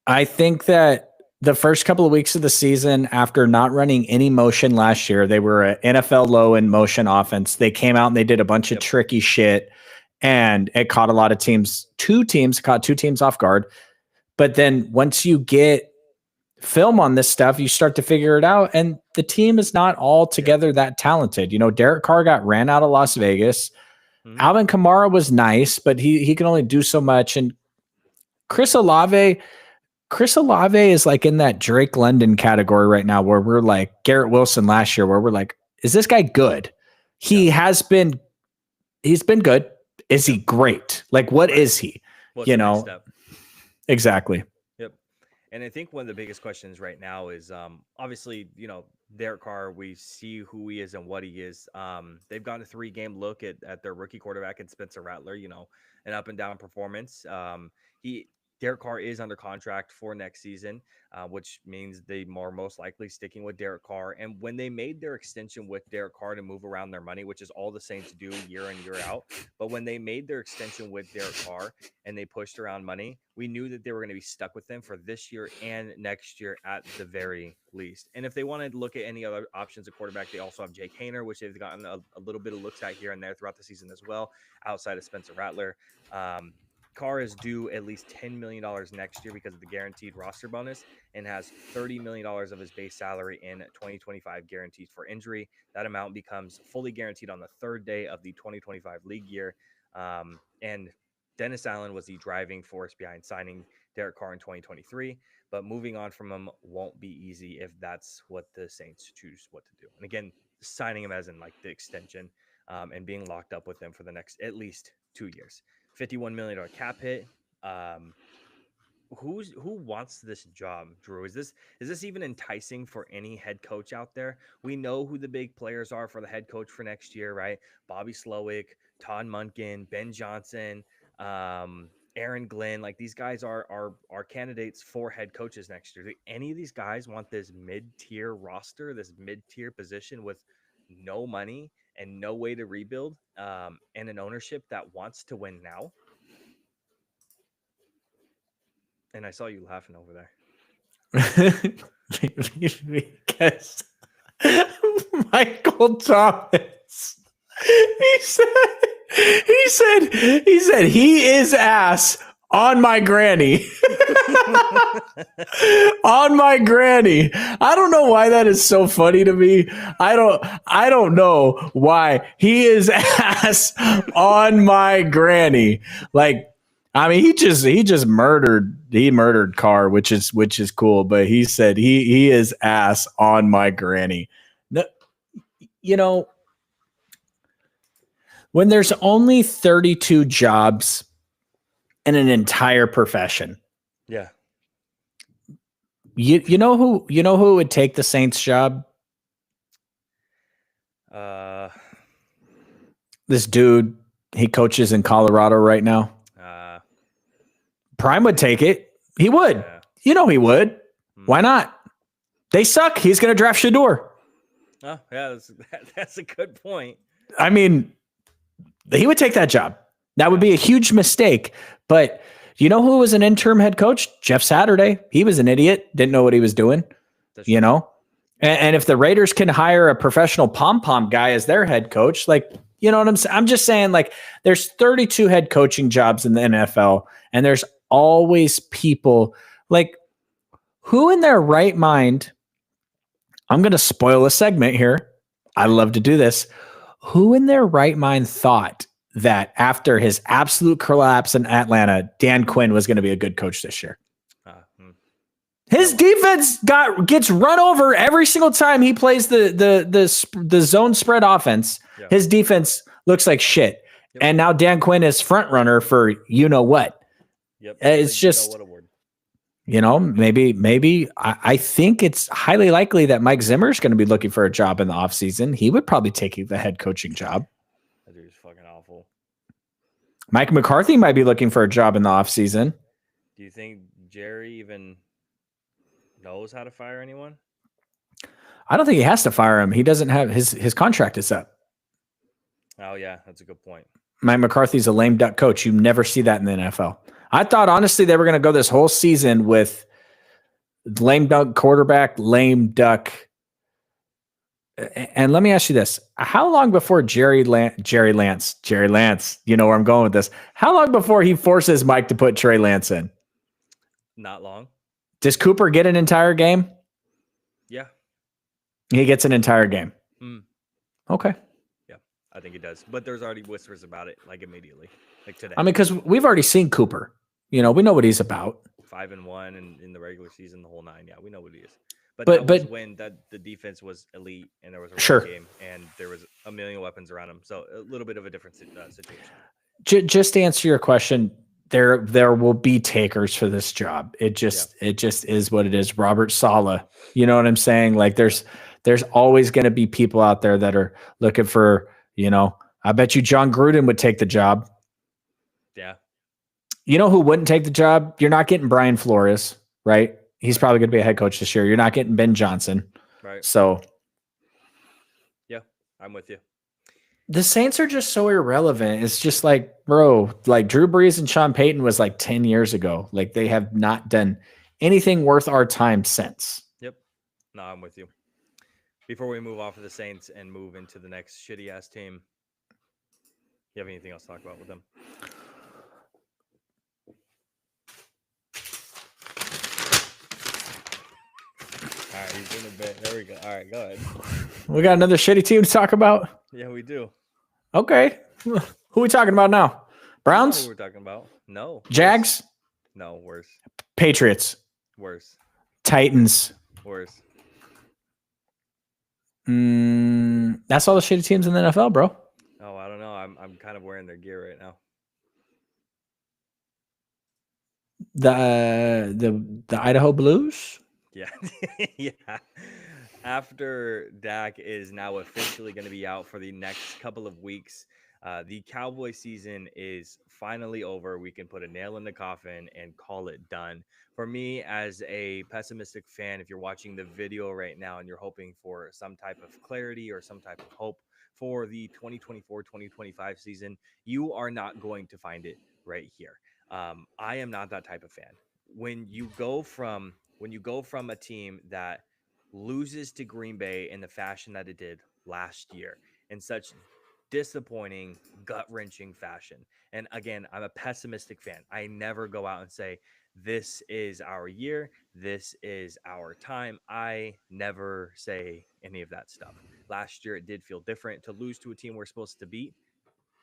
I think that the first couple of weeks of the season, after not running any motion last year, they were an NFL low in motion offense. They came out and they did a bunch of tricky shit, and it caught a lot of teams. Caught 2 teams off guard. But then once you get film on this stuff, you start to figure it out, and the team is not all together that talented. You know, Derek Carr got ran out of Las Vegas. Alvin Kamara was nice, but he can only do so much. And Chris Olave is like in that Drake London category right now, where we're like Garrett Wilson last year, where we're like, is this guy good? He's been good. Is he great? Like, what is he? What's the next step? Exactly. Yep. And I think one of the biggest questions right now is obviously, Derek Carr, we see who he is and what he is. They've gotten a 3-game look at their rookie quarterback and Spencer Rattler, an up and down performance. Derek Carr is under contract for next season, which means they are most likely sticking with Derek Carr. And when they made their extension with Derek Carr to move around their money, which is all the Saints do year in, year out, but when they made their extension with Derek Carr and they pushed around money, we knew that they were going to be stuck with them for this year and next year at the very least. And if they wanted to look at any other options at quarterback, they also have Jake Haener, which they've gotten a little bit of looks at here and there throughout the season as well, outside of Spencer Rattler. Carr is due at least $10 million next year because of the guaranteed roster bonus, and has $30 million of his base salary in 2025 guaranteed for injury. That amount becomes fully guaranteed on the 3rd day of the 2025 league year. And Dennis Allen was the driving force behind signing Derek Carr in 2023, but moving on from him won't be easy if that's what the Saints choose what to do. And again, signing him as in like the extension, and being locked up with them for the next at least 2 years. $51 million cap hit. Who wants this job, Drew? Is this even enticing for any head coach out there? We know who the big players are for the head coach for next year, right? Bobby Slowick, Todd Monken, Ben Johnson, Aaron Glenn. Like, these guys are candidates for head coaches next year. Do any of these guys want this mid-tier roster, this mid-tier position with no money and no way to rebuild, and an ownership that wants to win now? And I saw you laughing over there. Because Michael Thomas, he said he is ass On my granny. On my granny. I don't know why that is so funny to me. I don't know why he is ass on my granny. Like, I mean, he just murdered Carr, which is cool, but he said he is ass on my granny. No, you know, when there's only 32 jobs in an entire profession, Yeah. you know who would take the Saints job? This dude, he coaches in Colorado right now. Prime would take it. He would. Yeah. You know he would. Why not? They suck. He's going to draft Shador. Oh, yeah, that's a good point. I mean, he would take that job. That would be a huge mistake. But you know who was an interim head coach? Jeff Saturday. He was an idiot. Didn't know what he was doing. That's you true. know? And if the Raiders can hire a professional pom-pom guy as their head coach, like, you know what I'm saying? I'm just saying, like, there's 32 head coaching jobs in the NFL, and there's always people like, who in their right mind, I'm going to spoil a segment here. I love to do this. Who in their right mind thought that after his absolute collapse in Atlanta, Dan Quinn was going to be a good coach this year? His defense gets run over every single time he plays the zone spread offense. Yep. His defense looks like shit. Yep. And now Dan Quinn is front runner for you know what. Yep. It's just, what award. you know, maybe I think it's highly likely that Mike Zimmer is going to be looking for a job in the offseason. He would probably take the head coaching job. That dude's fucking awful. Mike McCarthy might be looking for a job in the offseason. Do you think Jerry even knows how to fire anyone? I don't think he has to fire him. He doesn't have his contract is up. Oh yeah, that's a good point. Mike McCarthy's a lame duck coach. You never see that in the NFL. I thought, honestly, they were going to go this whole season with lame duck quarterback, lame duck. And let me ask you this. How long before Jerry Lance, you know where I'm going with this. How long before he forces Mike to put Trey Lance in? Not long. Does Cooper get an entire game? Yeah. He gets an entire game. Okay. Yeah, I think he does. But there's already whispers about it, like immediately, like today. I mean, because we've already seen Cooper. You know, we know what he's about. 5-1 and in the regular season, the whole 9. Yeah, we know what he is. But But was when the defense was elite and there was a run game and there was a million weapons around him. So a little bit of a different situation. Just to answer your question, there will be takers for this job. It just is what it is. Robert Saleh, you know what I'm saying? Like there's always going to be people out there that are looking for, you know, I bet you John Gruden would take the job. Yeah. You know who wouldn't take the job? You're not getting Brian Flores, right? He's probably going to be a head coach this year. You're not getting Ben Johnson. Right. So yeah, I'm with you. The Saints are just so irrelevant. It's just like, bro, like Drew Brees and Sean Payton was like 10 years ago. Like they have not done anything worth our time since. Yep. No, I'm with you. Before we move off of the Saints and move into the next shitty ass team, you have anything else to talk about with them? All right, he's in a bit. There we go. All right, go ahead. We got another shitty team to talk about. Yeah, we do. Okay. Who are we talking about now? Browns? Who we're talking about? No. Jags? No, worse. Patriots? Worse. Titans? Worse. That's all the shitty teams in the NFL, bro. Oh, I don't know. I'm kind of wearing their gear right now. The Idaho Blues? Yeah. Yeah. After Dak is now officially going to be out for the next couple of weeks, the Cowboy season is finally over. We can put a nail in the coffin and call it done. For me, as a pessimistic fan, if you're watching the video right now and you're hoping for some type of clarity or some type of hope for the 2024-2025 season, you are not going to find it right here. I am not that type of fan. When you go from a team that loses to Green Bay in the fashion that it did last year in such disappointing, gut-wrenching fashion. And again, I'm a pessimistic fan. I never go out and say, this is our year, this is our time. I never say any of that stuff. Last year, it did feel different. To lose to a team we're supposed to beat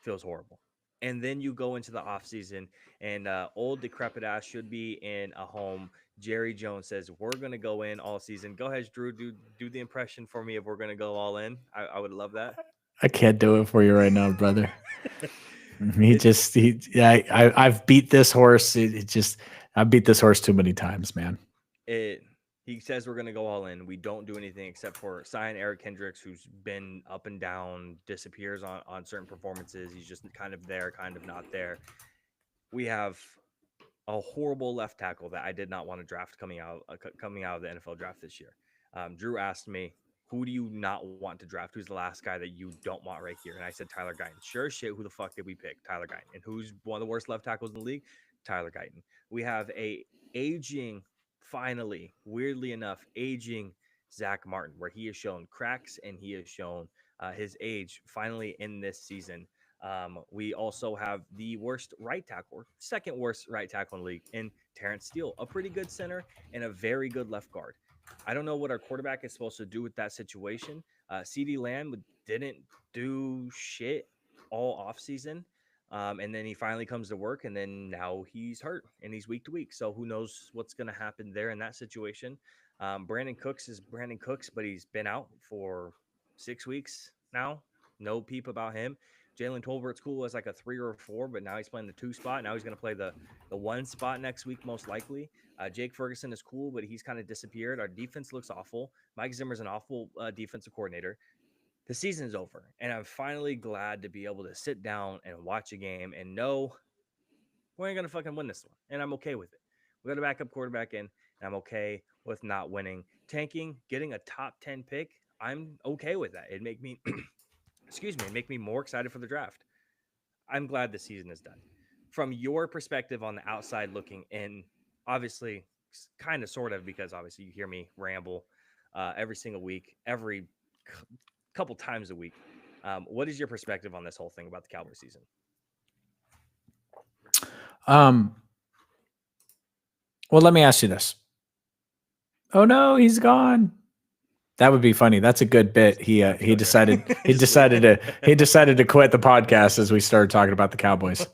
feels horrible. And then you go into the offseason, and old decrepit ass should be in a home. Jerry Jones says, we're going to go in all season. Go ahead, Drew. Do the impression for me if we're going to go all in. I would love that. I can't do it for you right now, brother. I've beat this horse. I've beat this horse too many times, man. He says we're going to go all in. We don't do anything except for sign Eric Kendricks, who's been up and down, disappears on certain performances. He's just kind of there, kind of not there. We have a horrible left tackle that I did not want to draft coming out of the NFL draft this year. Drew asked me, who do you not want to draft? Who's the last guy that you don't want right here? And I said Tyler Guyton. Sure as shit, who the fuck did we pick? Tyler Guyton. And who's one of the worst left tackles in the league? Tyler Guyton. We have a aging, finally, weirdly enough, aging Zach Martin, where he has shown cracks and he has shown his age finally in this season. We also have the worst right tackle, second worst right tackle in the league, in Terrence Steele, a pretty good center and a very good left guard. I don't know what our quarterback is supposed to do with that situation. CeeDee Lamb didn't do shit all offseason. And then he finally comes to work, and then now he's hurt and he's week to week. So who knows what's going to happen there in that situation. Brandon Cooks is Brandon Cooks, but he's been out for 6 weeks now. No peep about him. Jalen Tolbert's cool as like a 3 or a 4, but now he's playing the 2 spot. Now he's going to play the 1 spot next week, most likely. Jake Ferguson is cool, but he's kind of disappeared. Our defense looks awful. Mike Zimmer's an awful defensive coordinator. The season's over, and I'm finally glad to be able to sit down and watch a game and know we ain't going to fucking win this one, and I'm okay with it. We got a backup quarterback in, and I'm okay with not winning. Tanking, getting a top 10 pick, I'm okay with that. It'd make me, it'd make me more excited for the draft. I'm glad the season is done. From your perspective on the outside looking in, obviously, kind of, sort of, because obviously you hear me ramble every single week, every couple times a week. What is your perspective on this whole thing about the Cowboys season? Well, let me ask you this. Oh no, he's gone. That would be funny. That's a good bit. He decided to quit the podcast as we started talking about the Cowboys.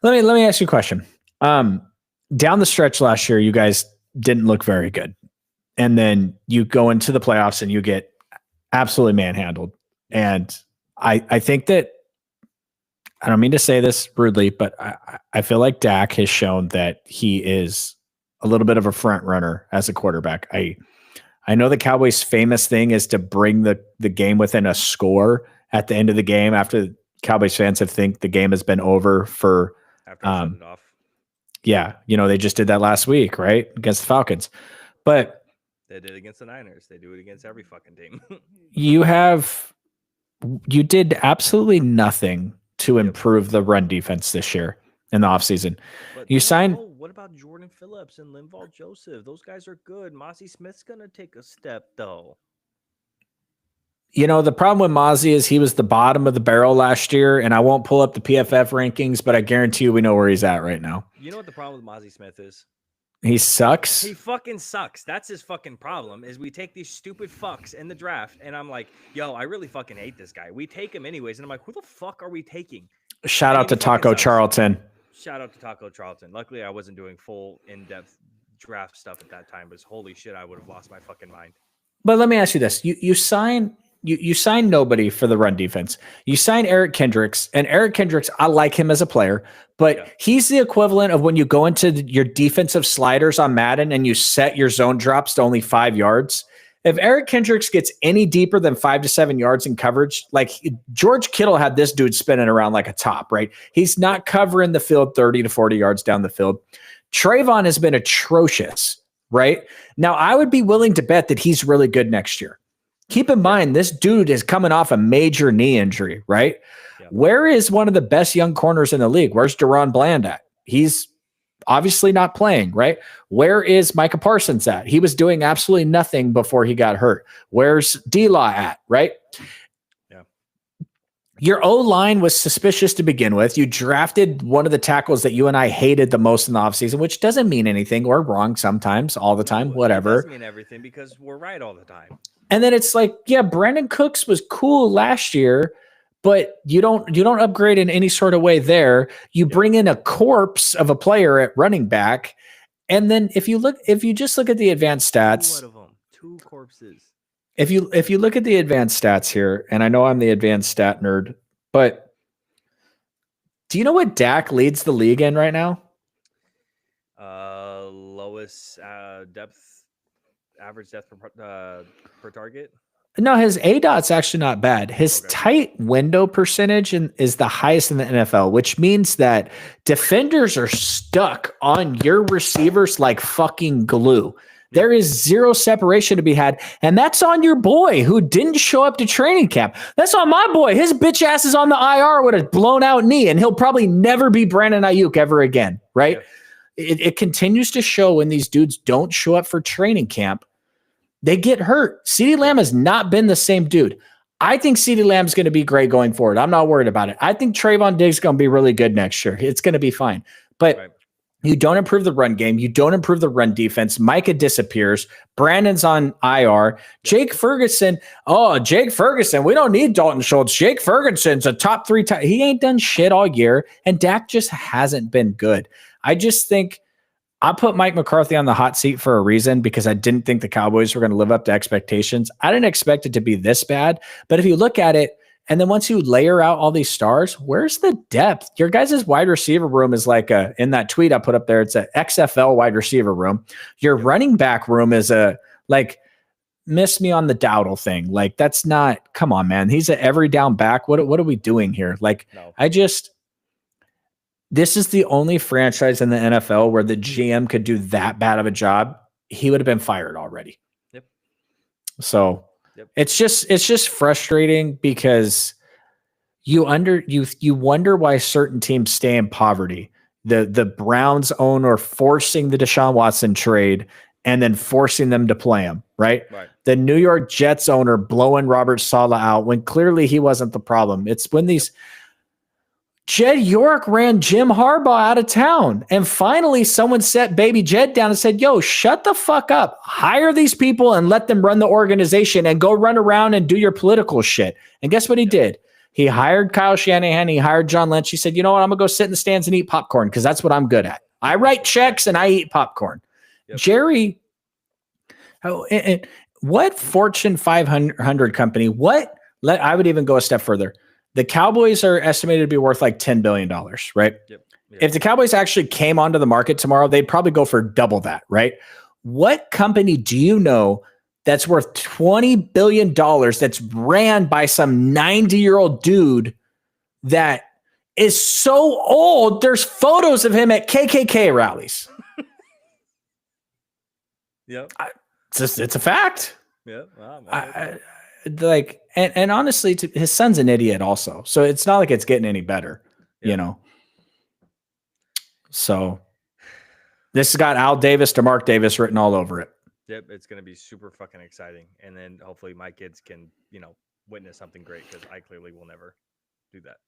Let me ask you a question. Down the stretch last year, you guys didn't look very good. And then you go into the playoffs and you get absolutely manhandled. And I think that, I don't mean to say this rudely, but I feel like Dak has shown that he is a little bit of a front runner as a quarterback. I know the Cowboys' famous thing is to bring the game within a score at the end of the game after Cowboys fans have think the game has been over for after it off. Yeah, they just did that last week, right? Against the Falcons. But they did it against the Niners. They do it against every fucking team. You did absolutely nothing to improve the run defense this year in the offseason. You signed. What about Jordan Phillips and Linval Joseph? Those guys are good. Mozzie Smith's going to take a step, though. The problem with Mozzie is he was the bottom of the barrel last year, and I won't pull up the PFF rankings, but I guarantee you we know where he's at right now. You know what the problem with Mozzie Smith is? He sucks. He fucking sucks. That's his fucking problem, is we take these stupid fucks in the draft, and I'm like, yo, I really fucking hate this guy. We take him anyways, and I'm like, who the fuck are we taking? Shout out to Taco Charlton. Shout out to Taco Charlton. Luckily, I wasn't doing full in-depth draft stuff at that time, but holy shit, I would have lost my fucking mind. But let me ask you this. You sign nobody for the run defense. You sign Eric Kendricks, and Eric Kendricks, I like him as a player, but he's the equivalent of when you go into your defensive sliders on Madden and you set your zone drops to only 5 yards. If Eric Kendricks gets any deeper than 5 to 7 yards in coverage, like George Kittle had this dude spinning around like a top, right? He's not covering the field 30 to 40 yards down the field. Trayvon has been atrocious, right? Now, I would be willing to bet that he's really good next year. Keep in mind, this dude is coming off a major knee injury, right? Yeah. Where is one of the best young corners in the league? Where's Deron Bland at? He's obviously not playing, right? Where is Micah Parsons at? He was doing absolutely nothing before he got hurt. Where's D-Law at, right? Yeah. Your O-line was suspicious to begin with. You drafted one of the tackles that you and I hated the most in the offseason, which doesn't mean anything. We're wrong sometimes, all the time, whatever. It doesn't mean everything because we're right all the time. And then it's like, yeah, Brandon Cooks was cool last year, but you don't upgrade in any sort of way there. You bring in a corpse of a player at running back. And then if you just look at the advanced stats, two corpses. If you look at the advanced stats here, and I know I'm the advanced stat nerd, but do you know what Dak leads the league in right now? Lowest average depth per target. No, his ADOT's actually not bad. His tight window percentage is the highest in the NFL, which means that defenders are stuck on your receivers like fucking glue. There is zero separation to be had, and that's on your boy who didn't show up to training camp. That's on my boy. His bitch ass is on the IR with a blown out knee, and he'll probably never be Brandon Ayuk ever again, right? Yeah. It continues to show when these dudes don't show up for training camp, they get hurt. CeeDee Lamb has not been the same dude. I think CeeDee Lamb's going to be great going forward. I'm not worried about it. I think Trayvon Diggs is going to be really good next year. It's going to be fine. But you don't improve the run game. You don't improve the run defense. Micah disappears. Brandon's on IR. Jake Ferguson. Oh, Jake Ferguson. We don't need Dalton Schultz. Jake Ferguson's a top 3. He ain't done shit all year. And Dak just hasn't been good. I just think I put Mike McCarthy on the hot seat for a reason because I didn't think the Cowboys were going to live up to expectations. I didn't expect it to be this bad. But if you look at it, and then once you layer out all these stars, where's the depth? Your guys' wide receiver room is like in that tweet I put up there, it's a XFL wide receiver room. Your running back room is miss me on the Dowdle thing. Like, that's not, come on, man. He's an every down back. What are we doing here? Like, no. This is the only franchise in the NFL where the GM could do that bad of a job. He would have been fired already. Yep. So it's just frustrating because you wonder why certain teams stay in poverty. The Browns owner forcing the Deshaun Watson trade and then forcing them to play him, right? The New York Jets owner blowing Robert Saleh out when clearly he wasn't the problem. It's when these Jed York ran Jim Harbaugh out of town. And finally, someone set baby Jed down and said, yo, shut the fuck up. Hire these people and let them run the organization and go run around and do your political shit. And guess what he did? He hired Kyle Shanahan. He hired John Lynch. He said, you know what? I'm going to go sit in the stands and eat popcorn because that's what I'm good at. I write checks and I eat popcorn. Yep. Jerry, what Fortune 500 company, I would even go a step further. The Cowboys are estimated to be worth like $10 billion, right? Yep. If the Cowboys actually came onto the market tomorrow, they'd probably go for double that, right? What company do you know that's worth $20 billion that's ran by some 90-year-old dude that is so old, there's photos of him at KKK rallies? Yep. It's a fact. Yeah. Wow, and honestly, his son's an idiot also. So it's not like it's getting any better, you know? So this has got Al Davis to Mark Davis written all over it. Yep. It's going to be super fucking exciting. And then hopefully my kids can, witness something great because I clearly will never do that.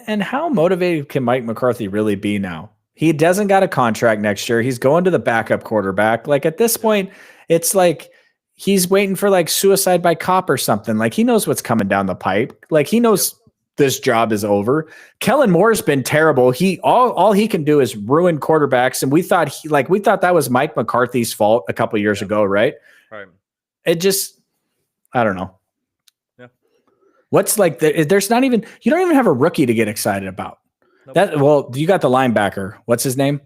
And how motivated can Mike McCarthy really be now? He doesn't got a contract next year. He's going to the backup quarterback. Like at this point, it's like, he's waiting for like suicide by cop or something. Like he knows what's coming down the pipe. Like he knows this job is over. Kellen Moore's been terrible. All he can do is ruin quarterbacks. And we thought that was Mike McCarthy's fault a couple years ago. Right. Right. It just, I don't know. Yeah. What's like, there's not even, you don't even have a rookie to get excited about. Nope. Well, you got the linebacker. What's his name?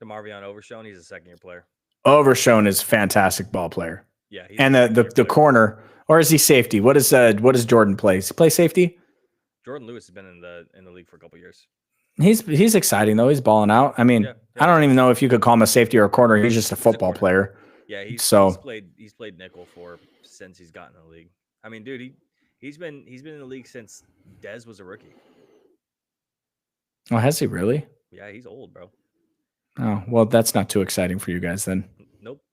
DeMarvion Overshown. He's a second-year player. Overshown is a fantastic ball player. Yeah, and the corner, or is he safety? What does Jordan play? Does he play safety? Jordan Lewis has been in the league for a couple years. He's exciting though. He's balling out. I mean, I don't even know if you could call him a safety or a corner. He's just a football player. Yeah, he's played nickel since he's gotten in the league. I mean, dude, he's been in the league since Dez was a rookie. Oh, has he really? Yeah, he's old, bro. Oh, well, that's not too exciting for you guys then. Nope.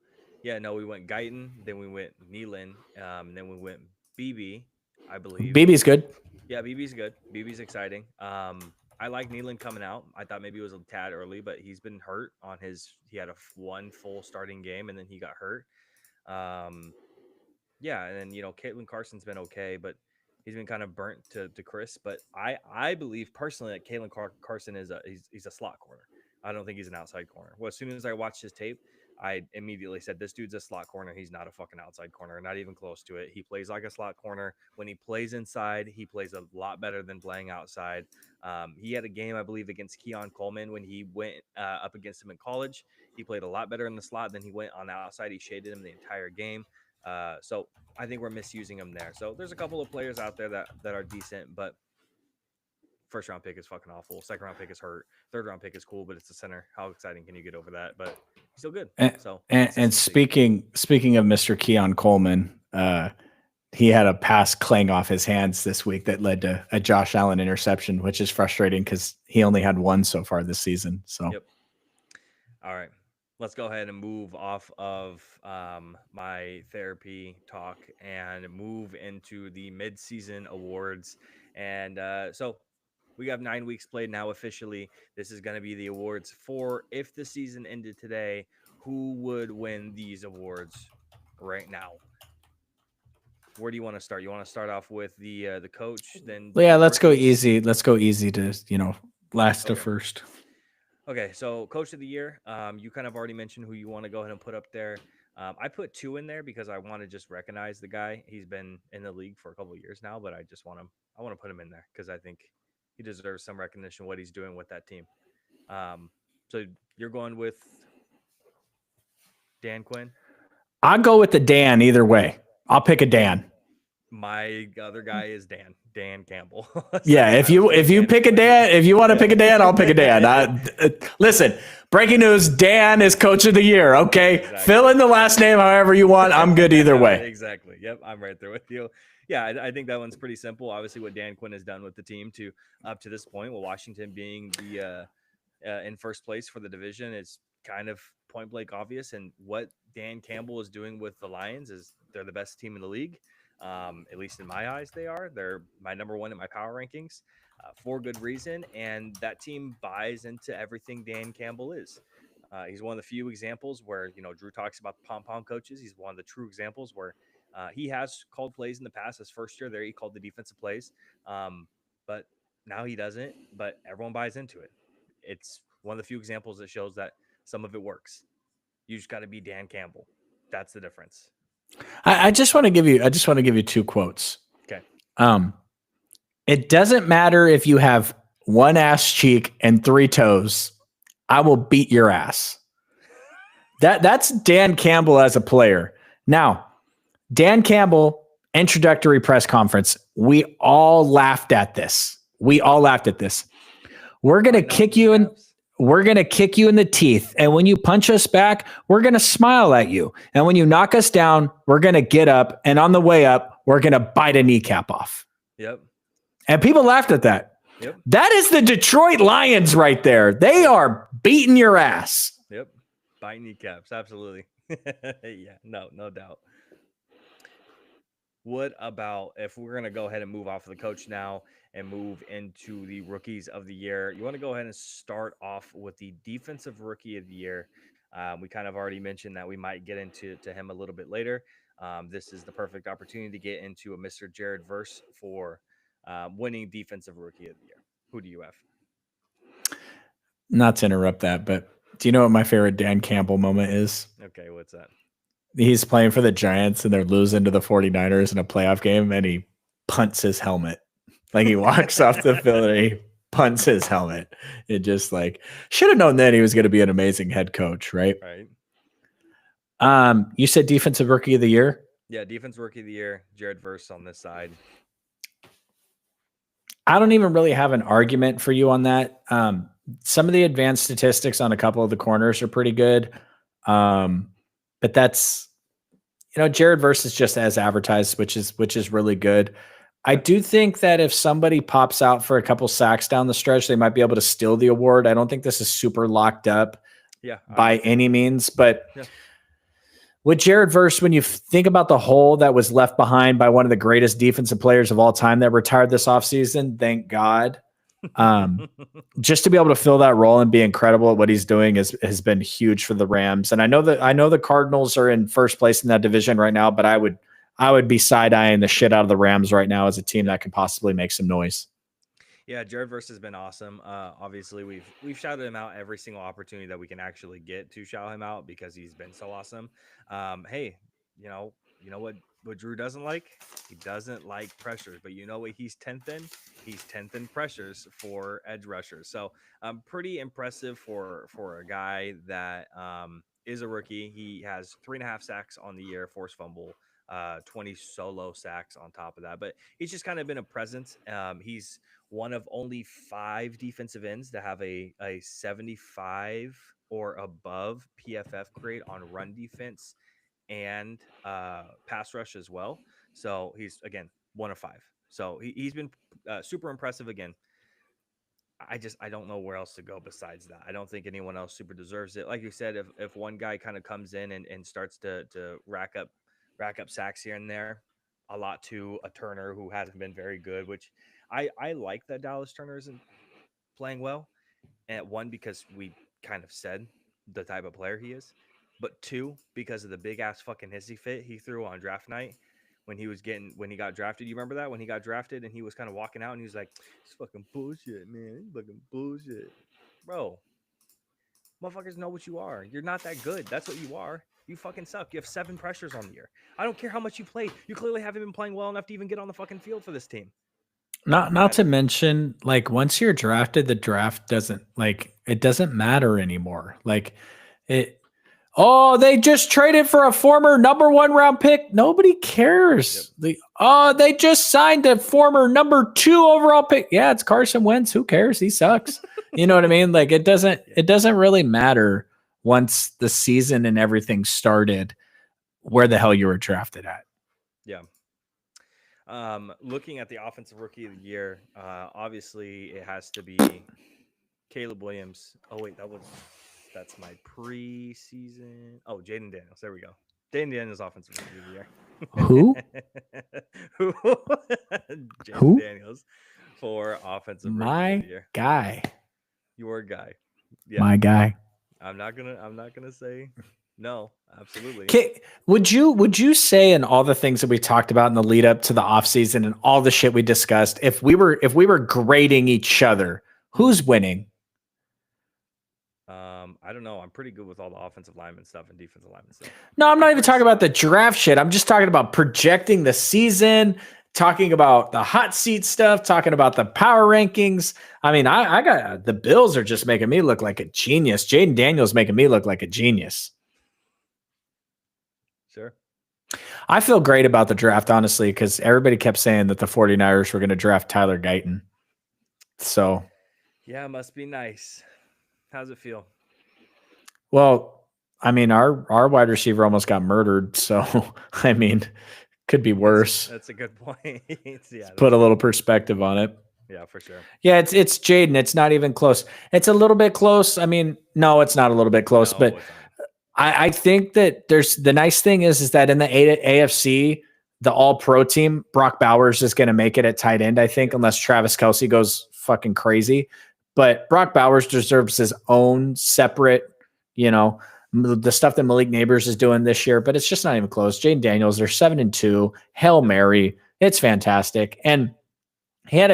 Yeah, no, we went Guyton, then we went Nealon, then we went BB, I believe. BB's good. Yeah, BB's good. BB's exciting. I like Nealon coming out. I thought maybe it was a tad early, but he's been hurt on his. He had one full starting game, and then he got hurt. Um, yeah, and then Caitlin Carson's been okay, but he's been kind of burnt to Chris. But I believe personally that Caitlin Carson is he's a slot corner. I don't think he's an outside corner. Well, as soon as I watched his tape, I immediately said, this dude's a slot corner. He's not a fucking outside corner, not even close to it. He plays like a slot corner. When he plays inside, he plays a lot better than playing outside. He had a game, I believe, against Keon Coleman when he went up against him in college. He played a lot better in the slot than he went on the outside. He shaded him the entire game. So I think we're misusing him there. So there's a couple of players out there that are decent, but first round pick is fucking awful. Second round pick is hurt. Third round pick is cool, but it's a center. How exciting can you get over that? But he's still good. And speaking of Mr. Keon Coleman, he had a pass clang off his hands this week that led to a Josh Allen interception, which is frustrating because he only had one so far this season. So, yep. All right, let's go ahead and move off of my therapy talk and move into the mid-season awards. And so we have 9 weeks played now officially. This is going to be the awards for if the season ended today, who would win these awards right now? Where do you want to start? You want to start off with the coach? Then yeah, let's go easy. Let's go easy to last to first. Okay, so coach of the year. You kind of already mentioned who you want to go ahead and put up there. I put 2 in there because I want to just recognize the guy. He's been in the league for a couple of years now, but I want to put him in there because I think he deserves some recognition what he's doing with that team. So you're going with Dan Quinn? I'll go with the Dan either way. I'll pick a Dan. My other guy is Dan Campbell. So yeah, if you pick a Dan, if you want to pick a Dan, I'll pick a Dan. Listen, breaking news: Dan is coach of the year. Okay, exactly. Fill in the last name however you want. I'm good either way. Exactly. Yep, I'm right there with you. Yeah, I think that one's pretty simple. Obviously, what Dan Quinn has done with the team up to this point, with Washington being the in first place for the division, is kind of point blank obvious. And what Dan Campbell is doing with the Lions is they're the best team in the league. At least in my eyes, they are. They're my number one in my power rankings for good reason. And that team buys into everything Dan Campbell is. He's one of the few examples where, Drew talks about the pom-pom coaches. He's one of the true examples where he has called plays in the past. His first year there, he called the defensive plays. But now he doesn't, but everyone buys into it. It's one of the few examples that shows that some of it works. You just got to be Dan Campbell. That's the difference. I just want to give you 2 quotes. Okay. It doesn't matter if you have 1 ass cheek and 3 toes. I will beat your ass. That's Dan Campbell as a player. Now, Dan Campbell introductory press conference. We all laughed at this. We're going to kick you in. We're going to kick you in the teeth. And when you punch us back, we're going to smile at you. And when you knock us down, we're going to get up. And on the way up, we're going to bite a kneecap off. Yep. And people laughed at that. Yep. That is the Detroit Lions right there. They are beating your ass. Yep. Bite kneecaps. Absolutely. Yeah, no doubt. What about if we're going to go ahead and move off of the coach now and move into the rookies of the year? You want to go ahead and start off with the defensive rookie of the year. We kind of already mentioned that we might get into him a little bit later. This is the perfect opportunity to get into a Mr. Jared Verse for winning defensive rookie of the year. Who do you have? Not to interrupt that, but do you know what my favorite Dan Campbell moment is? Okay, what's that? He's playing for the Giants and they're losing to the 49ers in a playoff game and he punts his helmet. Like he walks off the field and he punts his helmet. It just should have known then he was going to be an amazing head coach, right? Right. You said defensive rookie of the year? Yeah, defensive rookie of the year, Jared Verse on this side. I don't even really have an argument for you on that. Some of the advanced statistics on a couple of the corners are pretty good. But that's, Jared Verse is just as advertised, which is really good. I do think that if somebody pops out for a couple sacks down the stretch, they might be able to steal the award. I don't think this is super locked up by any means, but with Jared Verse, when you think about the hole that was left behind by one of the greatest defensive players of all time that retired this offseason, thank God. Just to be able to fill that role and be incredible at what he's doing has been huge for the Rams. And I know the Cardinals are in first place in that division right now, but I would be side-eyeing the shit out of the Rams right now as a team that can possibly make some noise. Yeah, Jared Verse has been awesome. Obviously, we've shouted him out every single opportunity that we can actually get to shout him out because he's been so awesome. Hey, you know what Drew doesn't like? He doesn't like pressures, but you know what he's 10th in? He's 10th in pressures for edge rushers. So pretty impressive for a guy that is a rookie. He has 3.5 sacks on the year, forced fumble, 20 solo sacks on top of that. But he's just kind of been a presence. He's one of only 5 defensive ends to have a 75 or above PFF grade on run defense and pass rush as well. So he's, again, 1 of 5. So he's been super impressive again. I don't know where else to go besides that. I don't think anyone else super deserves it. Like you said, if one guy kind of comes in and starts to rack up sacks here and there, a lot to a Turner who hasn't been very good, which I like that Dallas Turner isn't playing well. And 1, because we kind of said the type of player he is, but 2, because of the big ass fucking hissy fit he threw on draft night when he got drafted. You remember that when he got drafted and he was kind of walking out and he was like, "It's fucking bullshit, man. It's fucking bullshit, bro. Motherfuckers know what you are. You're not that good. That's what you are. You fucking suck. You have 7 pressures on the year. I don't care how much you played. You clearly haven't been playing well enough to even get on the fucking field for this team." Not to mention, like, once you're drafted, the draft doesn't matter anymore. Like they just traded for a former number 1 round pick. Nobody cares. Yep. They just signed a former number 2 overall pick. Yeah, it's Carson Wentz. Who cares? He sucks. You know what I mean? Like, it doesn't really matter once the season and everything started where the hell you were drafted at. Yeah. Looking at the offensive rookie of the year, obviously it has to be Caleb Williams. Oh wait, that's my preseason. Oh, Jaden Daniels. There we go. Jaden Daniels, offensive rookie of the year. Who? Jaden Daniels for offensive rookie of the year. Guy. Your guy. Yeah. My guy. I'm not gonna say no. Absolutely. Okay, would you say, in all the things that we talked about in the lead up to the offseason and all the shit we discussed, if we were grading each other, who's winning? I don't know. I'm pretty good with all the offensive lineman stuff and defensive lineman stuff. No, I'm not even talking about the draft shit. I'm just talking about projecting the season, talking about the hot seat stuff, talking about the power rankings. I mean, I got the Bills are just making me look like a genius. Jaden Daniels making me look like a genius. Sure. I feel great about the draft, honestly, because everybody kept saying that the 49ers were going to draft Tyler Guyton. So, yeah, it must be nice. How's it feel? Well, I mean, our wide receiver almost got murdered. So, I mean, could be worse. That's a good point. Yeah, put a little perspective on it. Yeah, for sure. Yeah, it's Jaden. It's not even close. It's a little bit close. I mean, no, it's not a little bit close, but I think that there's the nice thing is that in the AFC, the all-pro team, Brock Bowers is going to make it at tight end, I think, unless Travis Kelce goes fucking crazy. But Brock Bowers deserves his own separate, the stuff that Malik Neighbors is doing this year, but it's just not even close. Jaden Daniels, they're 7-2. Hail Mary. It's fantastic. And he had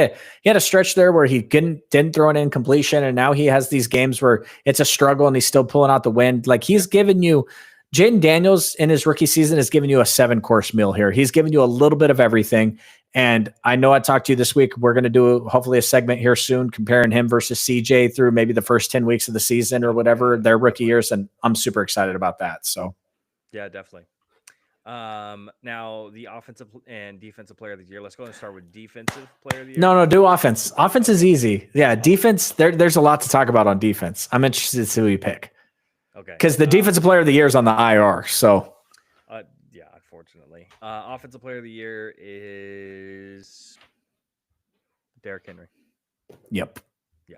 a stretch there where he didn't throw an incompletion, and now he has these games where it's a struggle and he's still pulling out the win. Like, he's given you Jaden Daniels in his rookie season has given you a 7-course meal here. He's given you a little bit of everything. And I know I talked to you this week. We're going to do hopefully a segment here soon comparing him versus CJ through maybe the first 10 weeks of the season or whatever, their rookie years. And I'm super excited about that. So, yeah, definitely. Now the offensive and defensive player of the year. Let's go and start with defensive player of the year. No, do offense. Offense is easy. Yeah, defense. There's a lot to talk about on defense. I'm interested to see who you pick. Okay. Because the defensive player of the year is on the IR. So, yeah, unfortunately, offensive player of the year is Derrick Henry. Yep. Yeah.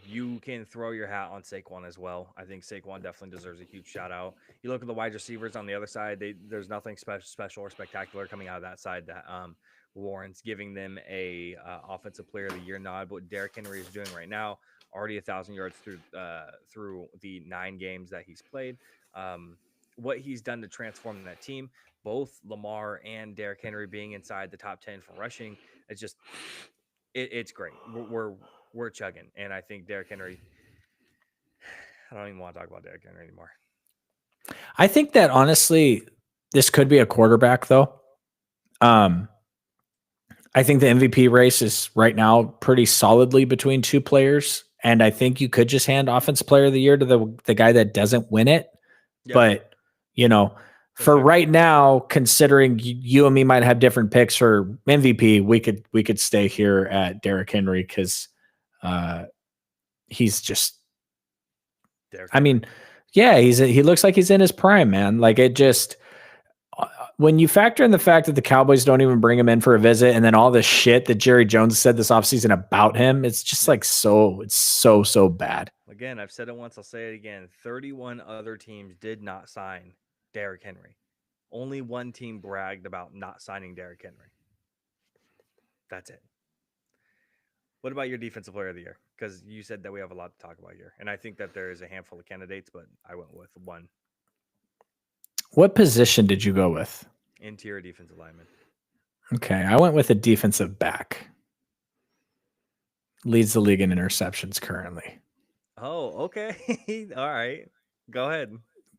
You can throw your hat on Saquon as well. I think Saquon definitely deserves a huge shout out. You look at the wide receivers on the other side; there's nothing special or spectacular coming out of that side that warrants giving them a offensive player of the year nod. What Derrick Henry is doing right now, already 1,000 yards through the 9 games that he's played. What he's done to transform that team, both Lamar and Derrick Henry being inside the top 10 for rushing, it's just it's great. We're chugging, and I think Derrick Henry. I don't even want to talk about Derrick Henry anymore. I think that honestly, this could be a quarterback though. I think the MVP race is right now pretty solidly between 2 players, and I think you could just hand Offensive Player of the Year to the guy that doesn't win it. Yep. But for right now, considering you and me might have different picks for MVP, we could stay here at Derrick Henry because he's just. I mean, yeah, he looks like he's in his prime, man. Like it just. When you factor in the fact that the Cowboys don't even bring him in for a visit, and then all the shit that Jerry Jones said this offseason about him, it's just like it's so bad. Again, I've said it once, I'll say it again. 31 other teams did not sign Derrick Henry. Only one team bragged about not signing Derrick Henry. That's it. What about your defensive player of the year? Because you said that we have a lot to talk about here. And I think that there is a handful of candidates, but I went with one. What position did you go with? Interior defensive lineman. Okay, I went with a defensive back. Leads the league in interceptions currently. Oh, okay. All right. Go ahead.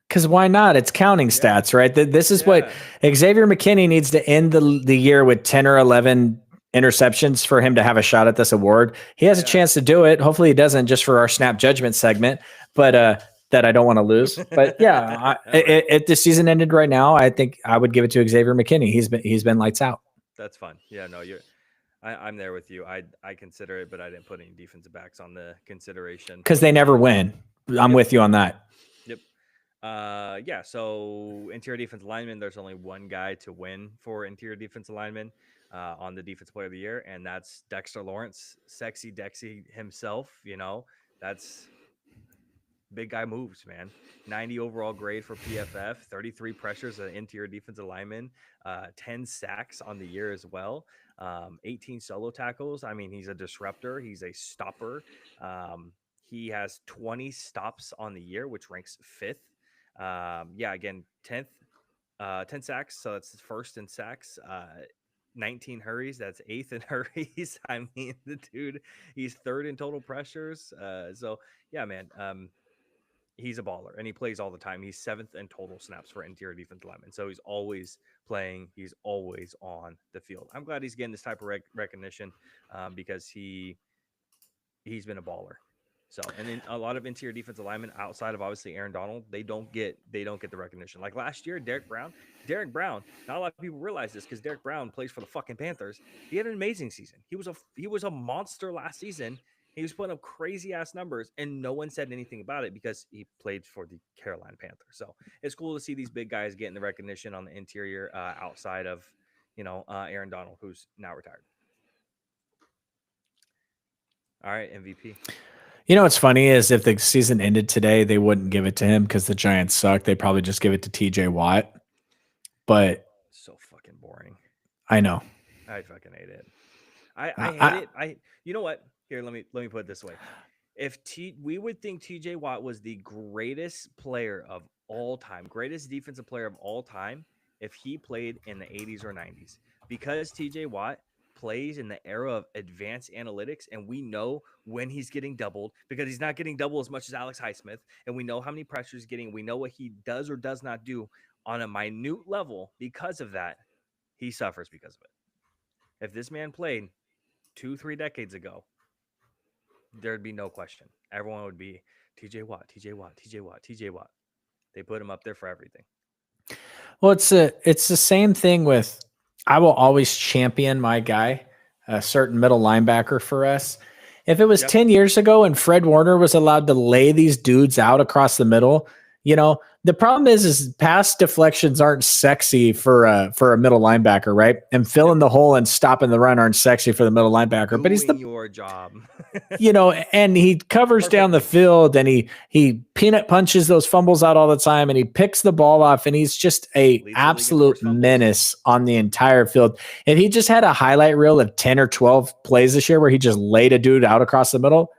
Because why not? It's counting stats, right? This is what Xavier McKinney needs to end the year with 10 or 11 interceptions for him to have a shot at this award. He has a chance to do it. Hopefully he doesn't, just for our snap judgment segment. But that I don't want to lose. But yeah, if the season ended right now, I think I would give it to Xavier McKinney. He's been lights out. That's fun. Yeah, no, I'm there with you. I consider it, but I didn't put any defensive backs on the consideration because they never win. I'm with you on that. Yep. Yeah. So interior defensive lineman, there's only one guy to win for interior defensive lineman on the defensive player of the year, and that's Dexter Lawrence, sexy Dexy himself. That's. Big guy moves, man. 90 overall grade for PFF, 33 pressures as an interior defensive lineman, 10 sacks on the year as well, 18 solo tackles. I mean, he's a disruptor. He's a stopper. He has 20 stops on the year, which ranks 5th. Again, 10th, 10 sacks. So that's first in sacks. 19 hurries. That's 8th in hurries. I mean, the dude, he's 3rd in total pressures. So yeah, man. He's a baller, and he plays all the time. He's 7th in total snaps for interior defensive lineman. So he's always playing. He's always on the field. I'm glad he's getting this type of recognition because he's been a baller. So, and then a lot of interior defensive linemen outside of obviously Aaron Donald, they don't get the recognition. Like last year, Derrick Brown, not a lot of people realize this because Derrick Brown plays for the fucking Panthers. He had an amazing season. He was a monster last season. He was putting up crazy ass numbers, and no one said anything about it because he played for the Carolina Panthers. So it's cool to see these big guys getting the recognition on the interior outside of, Aaron Donald, who's now retired. All right, MVP. What's funny is if the season ended today, they wouldn't give it to him because the Giants suck. They'd probably just give it to TJ Watt. But so fucking boring. I know. I fucking hate it. I hate it. You know what? Here, let me put it this way. If we would think TJ Watt was the greatest player of all time, greatest defensive player of all time, if he played in the 80s or 90s, because TJ Watt plays in the era of advanced analytics, and we know when he's getting doubled because he's not getting doubled as much as Alex Highsmith, and we know how many pressures he's getting. We know what he does or does not do on a minute level. Because of that, he suffers because of it. If this man played 2-3 decades ago, there'd be no question. Everyone would be TJ Watt, TJ Watt, TJ Watt, TJ Watt. They put him up there for everything. Well, it's the same thing with, I will always champion my guy, a certain middle linebacker for us. If it was 10 years ago and Fred Warner was allowed to lay these dudes out across the middle, The problem is pass deflections aren't sexy for a middle linebacker, right? And filling the hole and stopping the run aren't sexy for the middle linebacker. But he's Doing your job. And he covers down the field and he peanut punches those fumbles out all the time and he picks the ball off and he's just a absolute menace on the entire field. And he just had a highlight reel of 10 or 12 plays this year where he just laid a dude out across the middle.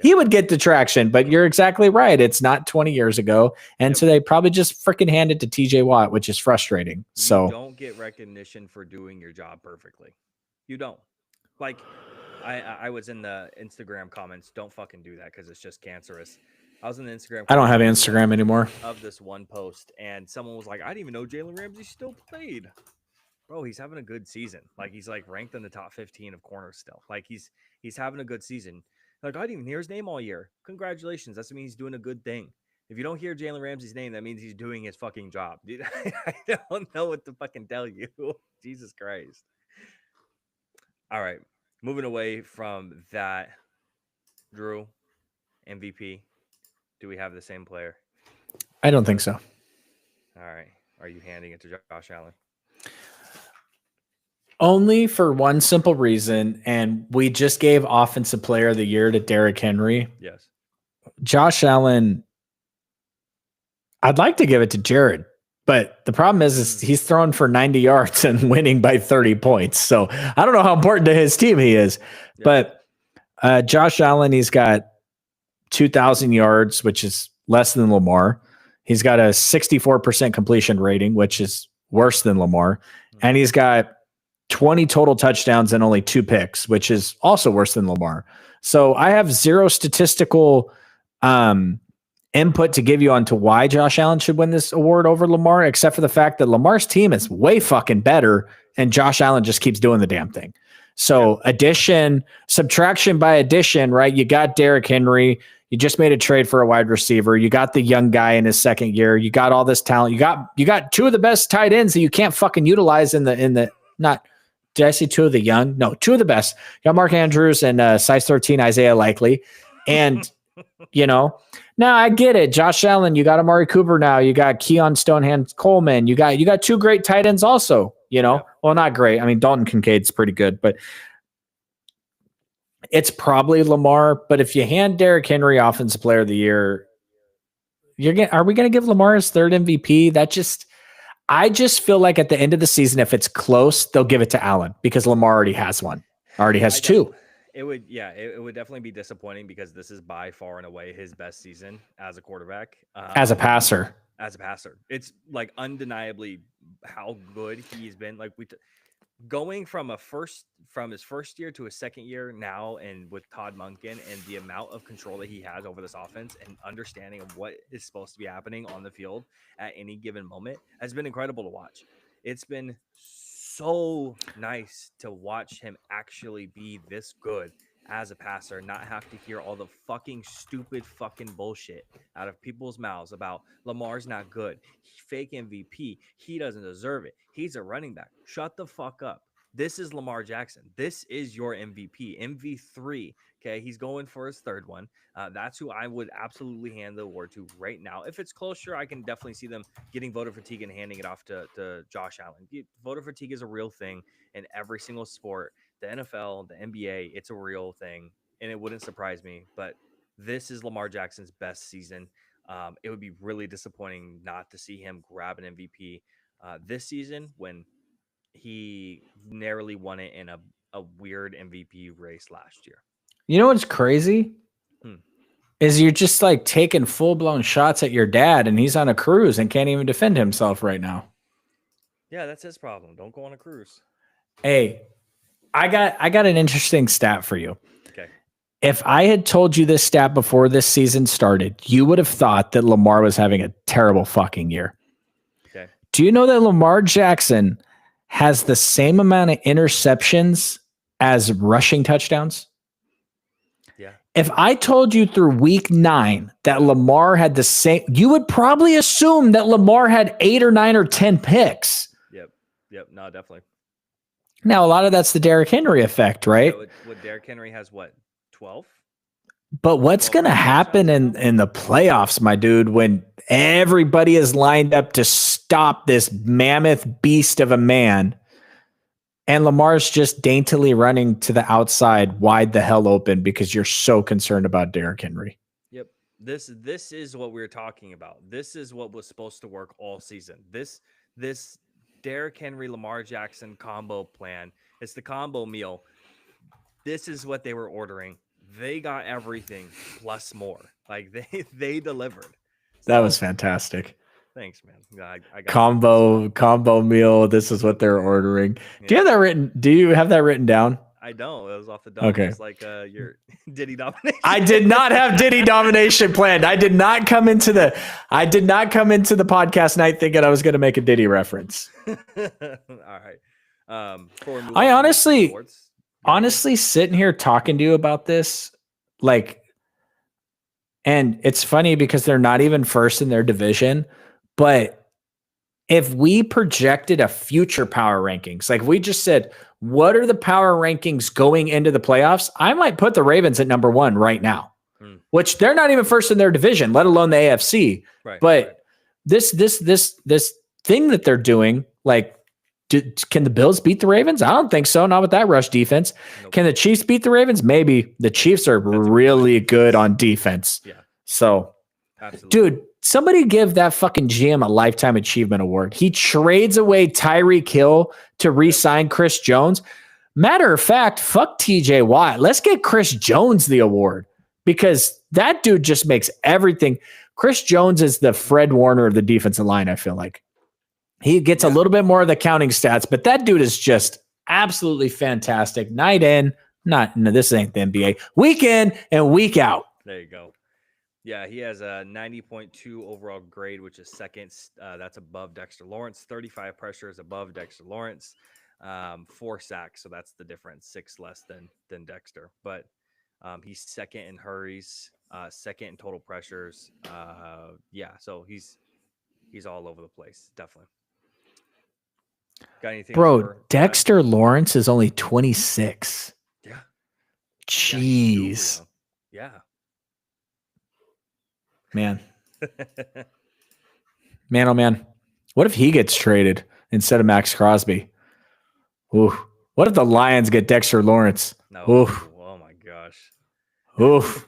He would get the traction, but you're exactly right. It's not 20 years ago. And so they probably just freaking hand it to TJ Watt, which is frustrating. So you don't get recognition for doing your job perfectly. You don't. Like, I was in the Instagram comments. Don't fucking do that because it's just cancerous. I was in the Instagram. I don't have Instagram anymore. Of this one post, and someone was like, I didn't even know Jalen Ramsey still played. Bro, he's having a good season. Like, he's like ranked in the top 15 of corners still. Like, he's having a good season. Like, I didn't even hear his name all year. Congratulations. That means he's doing a good thing. If you don't hear Jalen Ramsey's name, that means he's doing his fucking job. Dude, I don't know what to fucking tell you. Jesus Christ. All right. Moving away from that, Drew, MVP. Do we have the same player? I don't think so. All right. Are you handing it to Josh Allen? Only for one simple reason, and we just gave Offensive Player of the Year to Derrick Henry. Yes. Josh Allen, I'd like to give it to Jared, but the problem is he's throwing for 90 yards and winning by 30 points. So I don't know how important to his team he is. Yeah. But Josh Allen, he's got 2,000 yards, which is less than Lamar. He's got a 64% completion rating, which is worse than Lamar. And he's got 20 total touchdowns and only 2 picks, which is also worse than Lamar. So I have zero statistical input to give you onto why Josh Allen should win this award over Lamar, except for the fact that Lamar's team is way fucking better and Josh Allen just keeps doing the damn thing. So subtraction by addition, right? You got Derrick Henry. You just made a trade for a wide receiver. You got the young guy in his second year. You got all this talent. You got 2 of the best tight ends that you can't fucking utilize in the not. Did I say 2 of the young? No, 2 of the best. You got Mark Andrews and size 13 Isaiah Likely. And, now I get it. Josh Allen, you got Amari Cooper now. You got Keon Stonehand Coleman. You got 2 great tight ends also, Well, not great. I mean, Dalton Kincaid's pretty good, but it's probably Lamar. But if you hand Derrick Henry Offensive Player of the Year, are we going to give Lamar his 3rd MVP? I just feel like at the end of the season, if it's close, they'll give it to Allen because Lamar already has one. Already has 2. It would definitely be disappointing because this is by far and away his best season as a quarterback. As a passer. It's like undeniably how good he's been. Like going from his first year to his second year now, and with Todd Monken and the amount of control that he has over this offense and understanding of what is supposed to be happening on the field at any given moment has been incredible to watch. It's been so nice to watch him actually be this good as a passer, not have to hear all the fucking stupid fucking bullshit out of people's mouths about Lamar's not good. Fake MVP. He doesn't deserve it. He's a running back. Shut the fuck up. This is Lamar Jackson. This is your MVP. MV3. Okay. He's going for his 3rd one. That's who I would absolutely hand the award to right now. If it's closer, I can definitely see them getting voter fatigue and handing it off to Josh Allen. Voter fatigue is a real thing in every single sport. The NFL, the NBA, it's a real thing, and it wouldn't surprise me. But this is Lamar Jackson's best season. It would be really disappointing not to see him grab an MVP this season when he narrowly won it in a weird MVP race last year. You know what's crazy? Is you're just like taking full-blown shots at your dad, and he's on a cruise and can't even defend himself right now. Yeah, that's his problem. Don't go on a cruise. Hey, I got an interesting stat for you. Okay. If I had told you this stat before this season started, you would have thought that Lamar was having a terrible fucking year. Okay. Do you know that Lamar Jackson has the same amount of interceptions as rushing touchdowns? Yeah. If I told you through week 9 that Lamar had the same, you would probably assume that Lamar had 8 or 9 or 10 picks. Yep. No, definitely. Now, a lot of that's the Derrick Henry effect, right? What Derrick Henry has, what, 12? But what's going to happen in the playoffs, my dude, when everybody is lined up to stop this mammoth beast of a man and Lamar's just daintily running to the outside wide the hell open because you're so concerned about Derrick Henry? Yep. This is what we were talking about. This is what was supposed to work all season. This Derrick Henry, Lamar Jackson combo plan. It's the combo meal. This is what they were ordering. They got everything plus more. Like they delivered. That was fantastic. Thanks, man. I got Combo meal. This is what they're ordering. Yeah. Do you have that written? Do you have that written down? I don't. It was off the dome. Okay. It's like your Diddy domination. I did not have Diddy domination planned. I did not come into the podcast night thinking I was going to make a Diddy reference. All right. I honestly sitting here talking to you about this, like, and it's funny because they're not even first in their division, but if we projected a future power rankings, like we just said, what are the power rankings going into the playoffs? I might put the Ravens at number 1 right now, which they're not even first in their division, let alone the AFC. Right. But this thing that they're doing, like, can the Bills beat the Ravens? I don't think so. Not with that rush defense. Nope. Can the Chiefs beat the Ravens? Maybe. The Chiefs are really good on defense. Yeah. So, absolutely. Dude, somebody give that fucking GM a lifetime achievement award. He trades away Tyreek Hill to re-sign Chris Jones. Matter of fact, fuck TJ Watt. Let's get Chris Jones the award because that dude just makes everything. Chris Jones is the Fred Warner of the defensive line, I feel like. He gets a little bit more of the counting stats, but that dude is just absolutely fantastic. Night in, this ain't the NBA. Week in and week out. There you go. Yeah, he has a 90.2 overall grade, which is second. That's above Dexter Lawrence. 35 pressures above Dexter Lawrence. 4 sacks, so that's the difference. 6 less than Dexter. But he's second in hurries, second in total pressures. So he's all over the place, definitely. Got anything? Bro, Dexter Lawrence is only 26. Yeah. Jeez. Yeah. Man. Man, oh man. What if he gets traded instead of Max Crosby? Ooh. What if the Lions get Dexter Lawrence? No. Oof. Oh my gosh. Oof.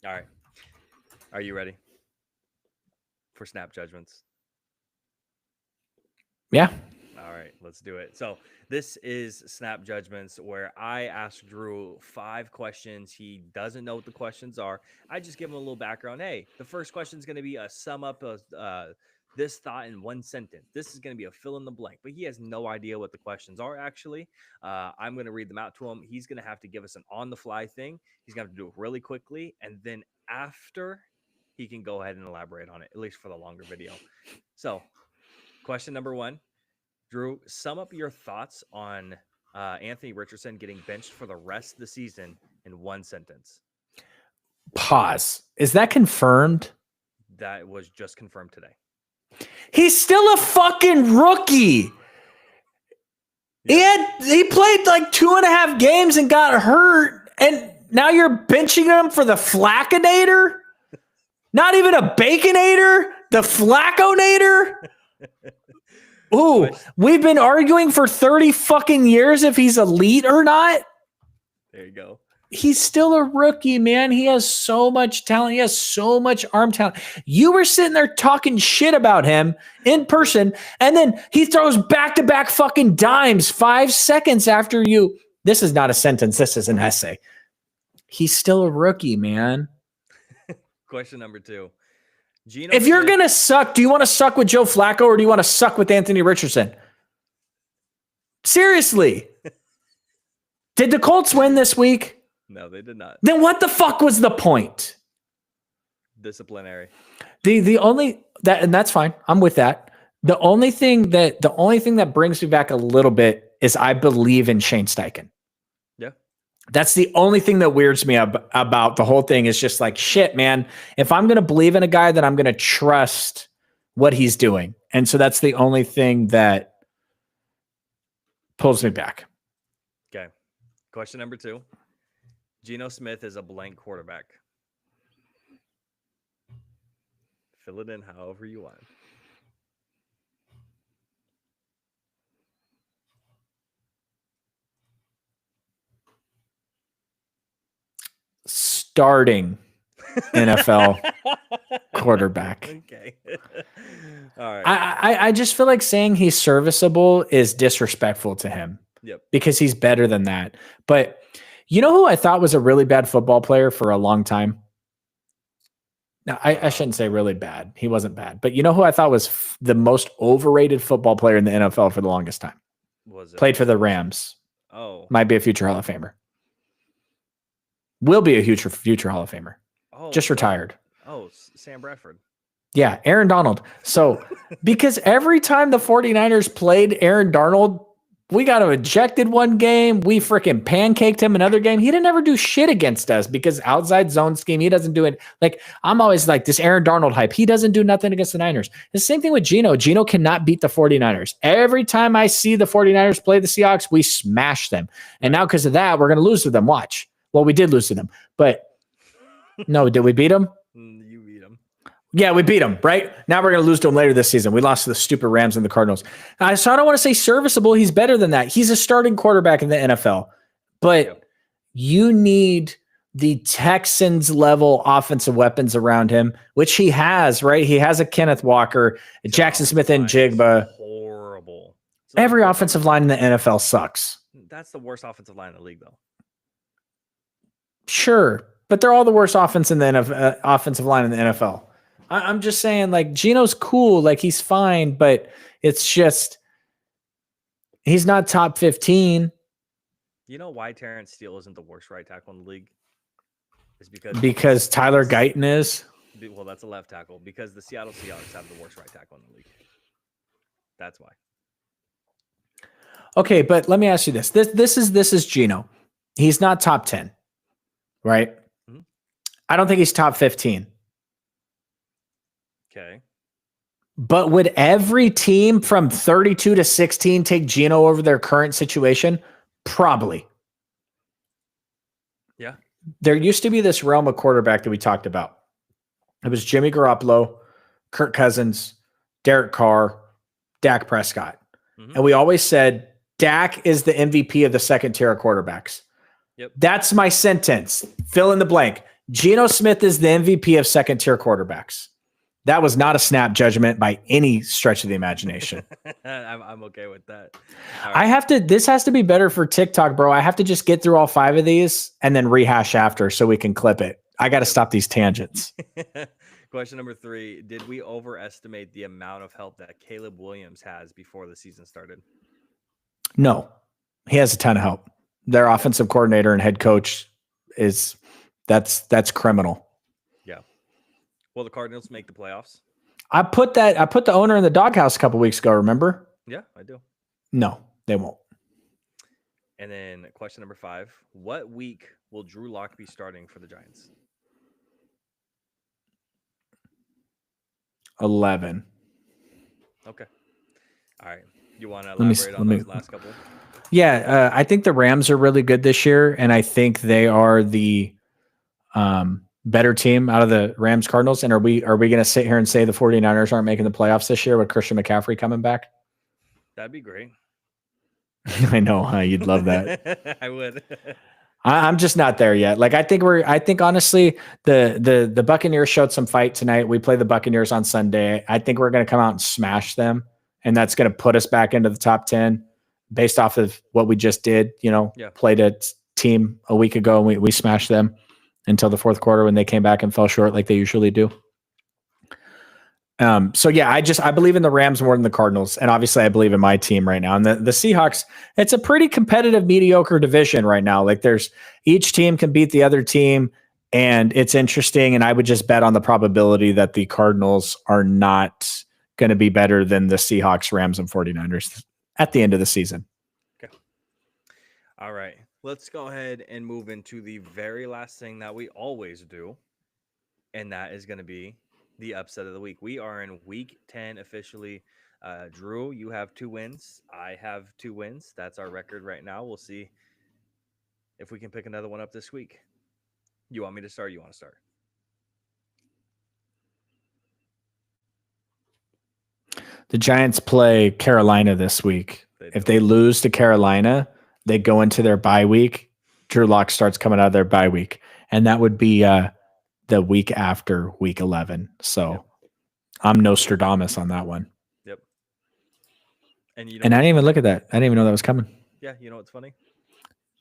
All right. Are you ready for snap judgments? Yeah. All right, let's do it. So this is Snap Judgments, where I ask Drew 5 questions. He doesn't know what the questions are. I just give him a little background. Hey, the first question is going to be a sum up of this thought in 1 sentence. This is going to be a fill in the blank, but he has no idea what the questions are, actually. I'm going to read them out to him. He's going to have to give us an on-the-fly thing. He's going to have to do it really quickly, and then after, he can go ahead and elaborate on it, at least for the longer video. So question number 1. Drew, sum up your thoughts on Anthony Richardson getting benched for the rest of the season in 1 sentence. Pause. Is that confirmed? That was just confirmed today. He's still a fucking rookie. Yeah. He played like 2.5 games and got hurt, and now you're benching him for the Flackinator? Not even a Baconator? The Flacconator? Ooh, we've been arguing for 30 fucking years if he's elite or not. There you go. He's still a rookie, man. He has so much talent. He has so much arm talent. You were sitting there talking shit about him in person, and then he throws back-to-back fucking dimes 5 seconds after you. This is not a sentence. This is an essay. He's still a rookie, man. Question number 2. If you're going to suck, do you want to suck with Joe Flacco or do you want to suck with Anthony Richardson? Seriously. Did the Colts win this week? No, they did not. Then what the fuck was the point? Disciplinary. The only that, and that's fine. I'm with that. The only thing that brings me back a little bit is I believe in Shane Steichen. Yeah. That's the only thing that weirds me about the whole thing is just like, shit, man, if I'm going to believe in a guy, then I'm going to trust what he's doing. And so that's the only thing that pulls me back. Okay. Question number 2. Geno Smith is a blank quarterback. Fill it in however you want. Starting NFL quarterback. Okay. All right. I just feel like saying he's serviceable is disrespectful to him. Yep. Because he's better than that. But you know who I thought was a really bad football player for a long time? Now, I shouldn't say really bad. He wasn't bad. But you know who I thought was the most overrated football player in the NFL for the longest time? Was it? Played for the Rams. Oh. Might be a future Hall of Famer. Will be a future Hall of Famer. Oh. Just retired. Oh, Sam Bradford. Yeah, Aaron Donald. So, because every time the 49ers played Aaron Donald, we got him ejected one game. We freaking pancaked him another game. He didn't ever do shit against us because outside zone scheme, he doesn't do it. Like, I'm always like this Aaron Donald hype. He doesn't do nothing against the Niners. The same thing with Geno. Geno cannot beat the 49ers. Every time I see the 49ers play the Seahawks, we smash them. And now because of that, we're going to lose to them. Watch. Well, we did lose to them. But no, did we beat them? You beat them. Yeah, we beat them, right? Now we're going to lose to them later this season. We lost to the stupid Rams and the Cardinals. So I don't want to say serviceable. He's better than that. He's a starting quarterback in the NFL. But you need the Texans level offensive weapons around him, which he has, right? He has a Kenneth Walker, Jackson Smith and Jigba. Horrible. Every offensive line in the NFL sucks. That's the worst offensive line in the league, though. Sure, but they're all the worst offensive line in the NFL. I'm just saying, like, Geno's cool, like he's fine, but it's just he's not top 15. You know why Terrence Steele isn't the worst right tackle in the league? It's because Tyler Guyton is. Well, that's a left tackle. Because the Seattle Seahawks have the worst right tackle in the league. That's why. Okay, but let me ask you this. This is Geno. He's not top 10, right? Mm-hmm. I don't think he's top 15. Okay. But would every team from 32 to 16 take Geno over their current situation? Probably. Yeah. There used to be this realm of quarterback that we talked about. It was Jimmy Garoppolo, Kirk Cousins, Derek Carr, Dak Prescott. Mm-hmm. And we always said Dak is the MVP of the second tier of quarterbacks. Yep. That's my sentence. Fill in the blank. Geno Smith is the MVP of second tier quarterbacks. That was not a snap judgment by any stretch of the imagination. I'm okay with that. Right. This has to be better for TikTok, bro. I have to just get through all 5 of these and then rehash after so we can clip it. I got to stop these tangents. Question number 3. Did we overestimate the amount of help that Caleb Williams has before the season started? No, he has a ton of help. Their offensive coordinator and head coach that's criminal. Yeah. Will the Cardinals make the playoffs? I put the owner in the doghouse a couple weeks ago, remember? Yeah, I do. No, they won't. And then question number 5. What week will Drew Lock be starting for the Giants? 11. Okay. All right. You want to elaborate on those last couple? Yeah, I think the Rams are really good this year, and I think they are the better team out of the Rams Cardinals. And are we going to sit here and say the 49ers aren't making the playoffs this year with Christian McCaffrey coming back? That'd be great. I know, huh? You'd love that. I would. I'm just not there yet. Like, I think honestly, the Buccaneers showed some fight tonight. We play the Buccaneers on Sunday. I think we're going to come out and smash them, and that's going to put us back into the top 10 based off of what we just did. Played a team a week ago and we smashed them until the fourth quarter when they came back and fell short like they usually do. So yeah, I believe in the Rams more than the Cardinals. And obviously I believe in my team right now. And the Seahawks, it's a pretty competitive, mediocre division right now. Like each team can beat the other team and it's interesting. And I would just bet on the probability that the Cardinals are not going to be better than the Seahawks, Rams, and 49ers at the end of the season. Okay. All right. Let's go ahead and move into the very last thing that we always do. And that is going to be the upset of the week. We are in week 10 officially. Drew, you have 2 wins. I have 2 wins. That's our record right now. We'll see if we can pick another one up this week. You want me to start? Or you want to start? The Giants play Carolina this week. If they lose to Carolina, they go into their bye week. Drew Lock starts coming out of their bye week, and that would be the week after week 11. So Yep. I'm Nostradamus on that one. Yep. And I didn't even look at that. I didn't even know that was coming. Yeah, you know what's funny?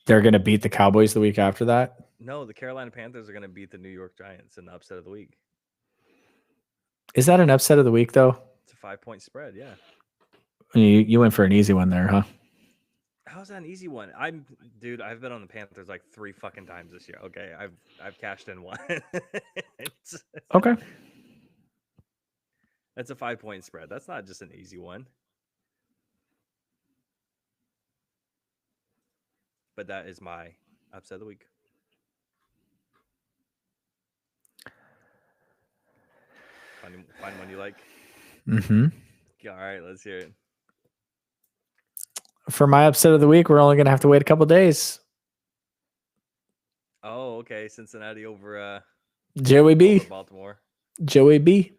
They're going to beat the Cowboys the week after that. No, the Carolina Panthers are going to beat the New York Giants in the upset of the week. Is that an upset of the week, though? It's a 5-point spread, yeah. You went for an easy one there, huh? How's that an easy one? Dude, I've been on the Panthers like 3 fucking times this year. Okay, I've cashed in one. Okay. That's a 5-point spread. That's not just an easy one. But that is my upset of the week. Find one you like. Mm-hmm. All right, let's hear it. For my upset of the week, we're only going to have to wait a couple days. Oh, okay. Cincinnati over Joey B. over Baltimore. Joey B.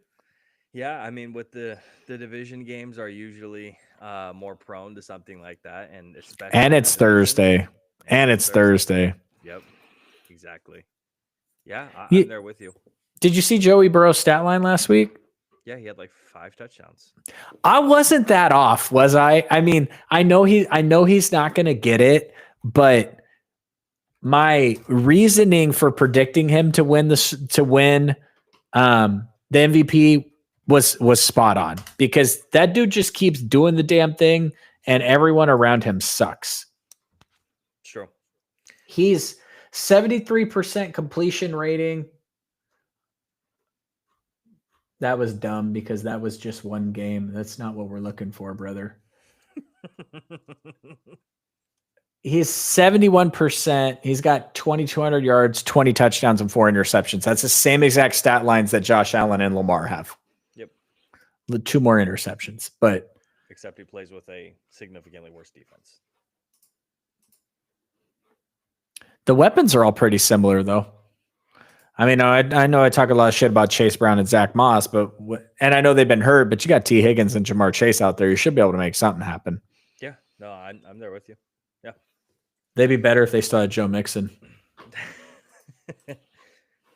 Yeah, I mean, with the division games are usually more prone to something like that, and especially It's Thursday. It's Thursday. Yep, exactly. Yeah, You- I'm there with you. Did you see Joey Burrow's stat line last week? Yeah, he had like 5 touchdowns. I wasn't that off, was I? I mean, I know he's not going to get it, but my reasoning for predicting him to win the MVP was spot on, because that dude just keeps doing the damn thing and everyone around him sucks. True. He's 73% completion rating. That was dumb because that was just one game. That's not what we're looking for, brother. He's 71%. He's got 2,200 yards, 20 touchdowns, and 4 interceptions. That's the same exact stat lines that Josh Allen and Lamar have. Yep. 2 more interceptions, but Except he plays with a significantly worse defense. the weapons are all pretty similar, though. I mean, I know I talk a lot of shit about Chase Brown and Zach Moss, and I know they've been hurt, but you got T. Higgins and Jamar Chase out there. You should be able to make something happen. Yeah, no, I'm there with you. Yeah. They'd be better if they still had Joe Mixon. All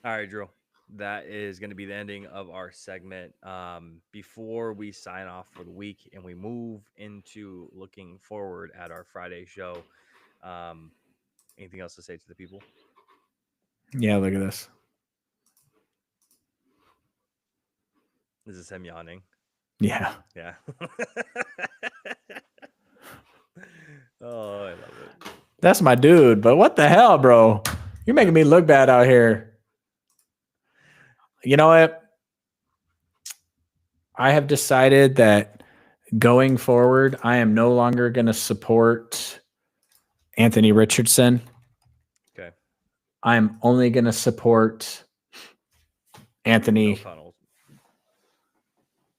right, Drew. That is going to be the ending of our segment. Before we sign off for the week and we move into looking forward at our Friday show, anything else to say to the people? Yeah, look at this. This is him yawning. Yeah. Yeah. Oh, I love it. That's my dude, but what the hell, bro? You're making me look bad out here. You know what? I have decided that going forward, I am no longer going to support Anthony Richardson. Okay. I'm only going to support Anthony. O'Connell.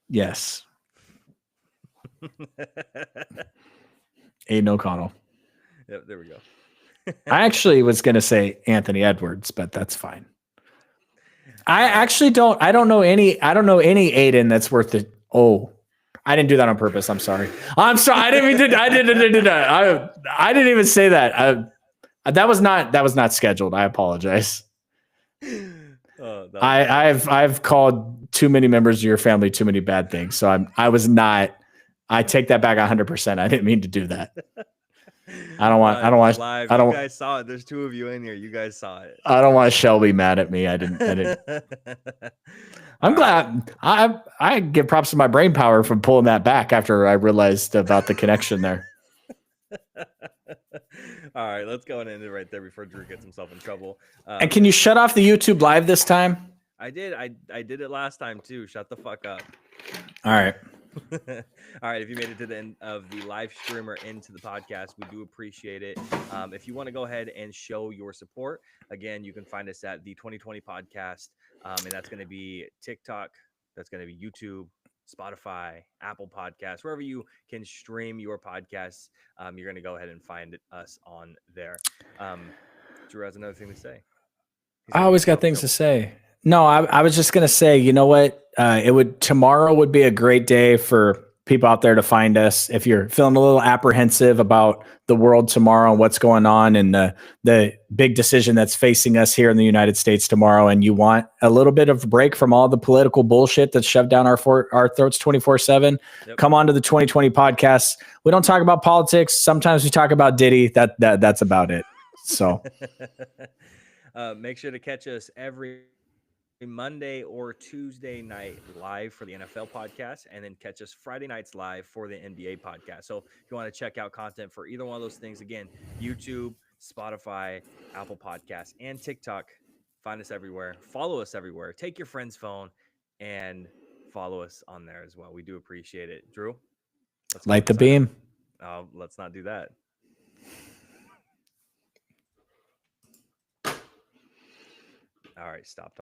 Yes. Aiden O'Connell. Yep, there we go. I actually was going to say Anthony Edwards, but that's fine. I don't know any Aiden that's worth it. Oh, I didn't do that on purpose. I'm sorry. I didn't even say that. That was not scheduled. I apologize. I've called too many members of your family too many bad things. So I take that back 100%. I didn't mean to do that. I don't want. You guys saw it. There's 2 of you in here. You guys saw it. I don't want Shelby mad at me. I didn't. I'm glad. I give props to my brain power for pulling that back after I realized about the connection there. All right, let's go and end it right there before Drew gets himself in trouble. And can you shut off the YouTube live this time? I did. I did it last time too. Shut the fuck up. All right. All right, if you made it to the end of the live stream or into the podcast, we do appreciate it. If you want to go ahead and show your support, again, you can find us at the 2020 podcast, and that's going to be TikTok, that's going to be YouTube, Spotify, Apple Podcasts, wherever you can stream your podcasts. You're going to go ahead and find us on there. Drew has another thing to say. I always got things to say. No, I was just gonna say, you know what? Tomorrow would be a great day for people out there to find us. If you're feeling a little apprehensive about the world tomorrow and what's going on and the big decision that's facing us here in the United States tomorrow, and you want a little bit of break from all the political bullshit that's shoved down our throats 24/7, come on to the 2020 podcast. We don't talk about politics. Sometimes we talk about Diddy. That's about it. So. Make sure to catch us every Monday or Tuesday night live for the NFL podcast, and then catch us Friday nights live for the NBA podcast. So if you want to check out content for either one of those things, again, YouTube, Spotify, Apple Podcasts, and TikTok, find us everywhere. Follow us everywhere. Take your friend's phone and follow us on there as well. We do appreciate it. Drew, let's light the beam. Let's not do that. All right, stop.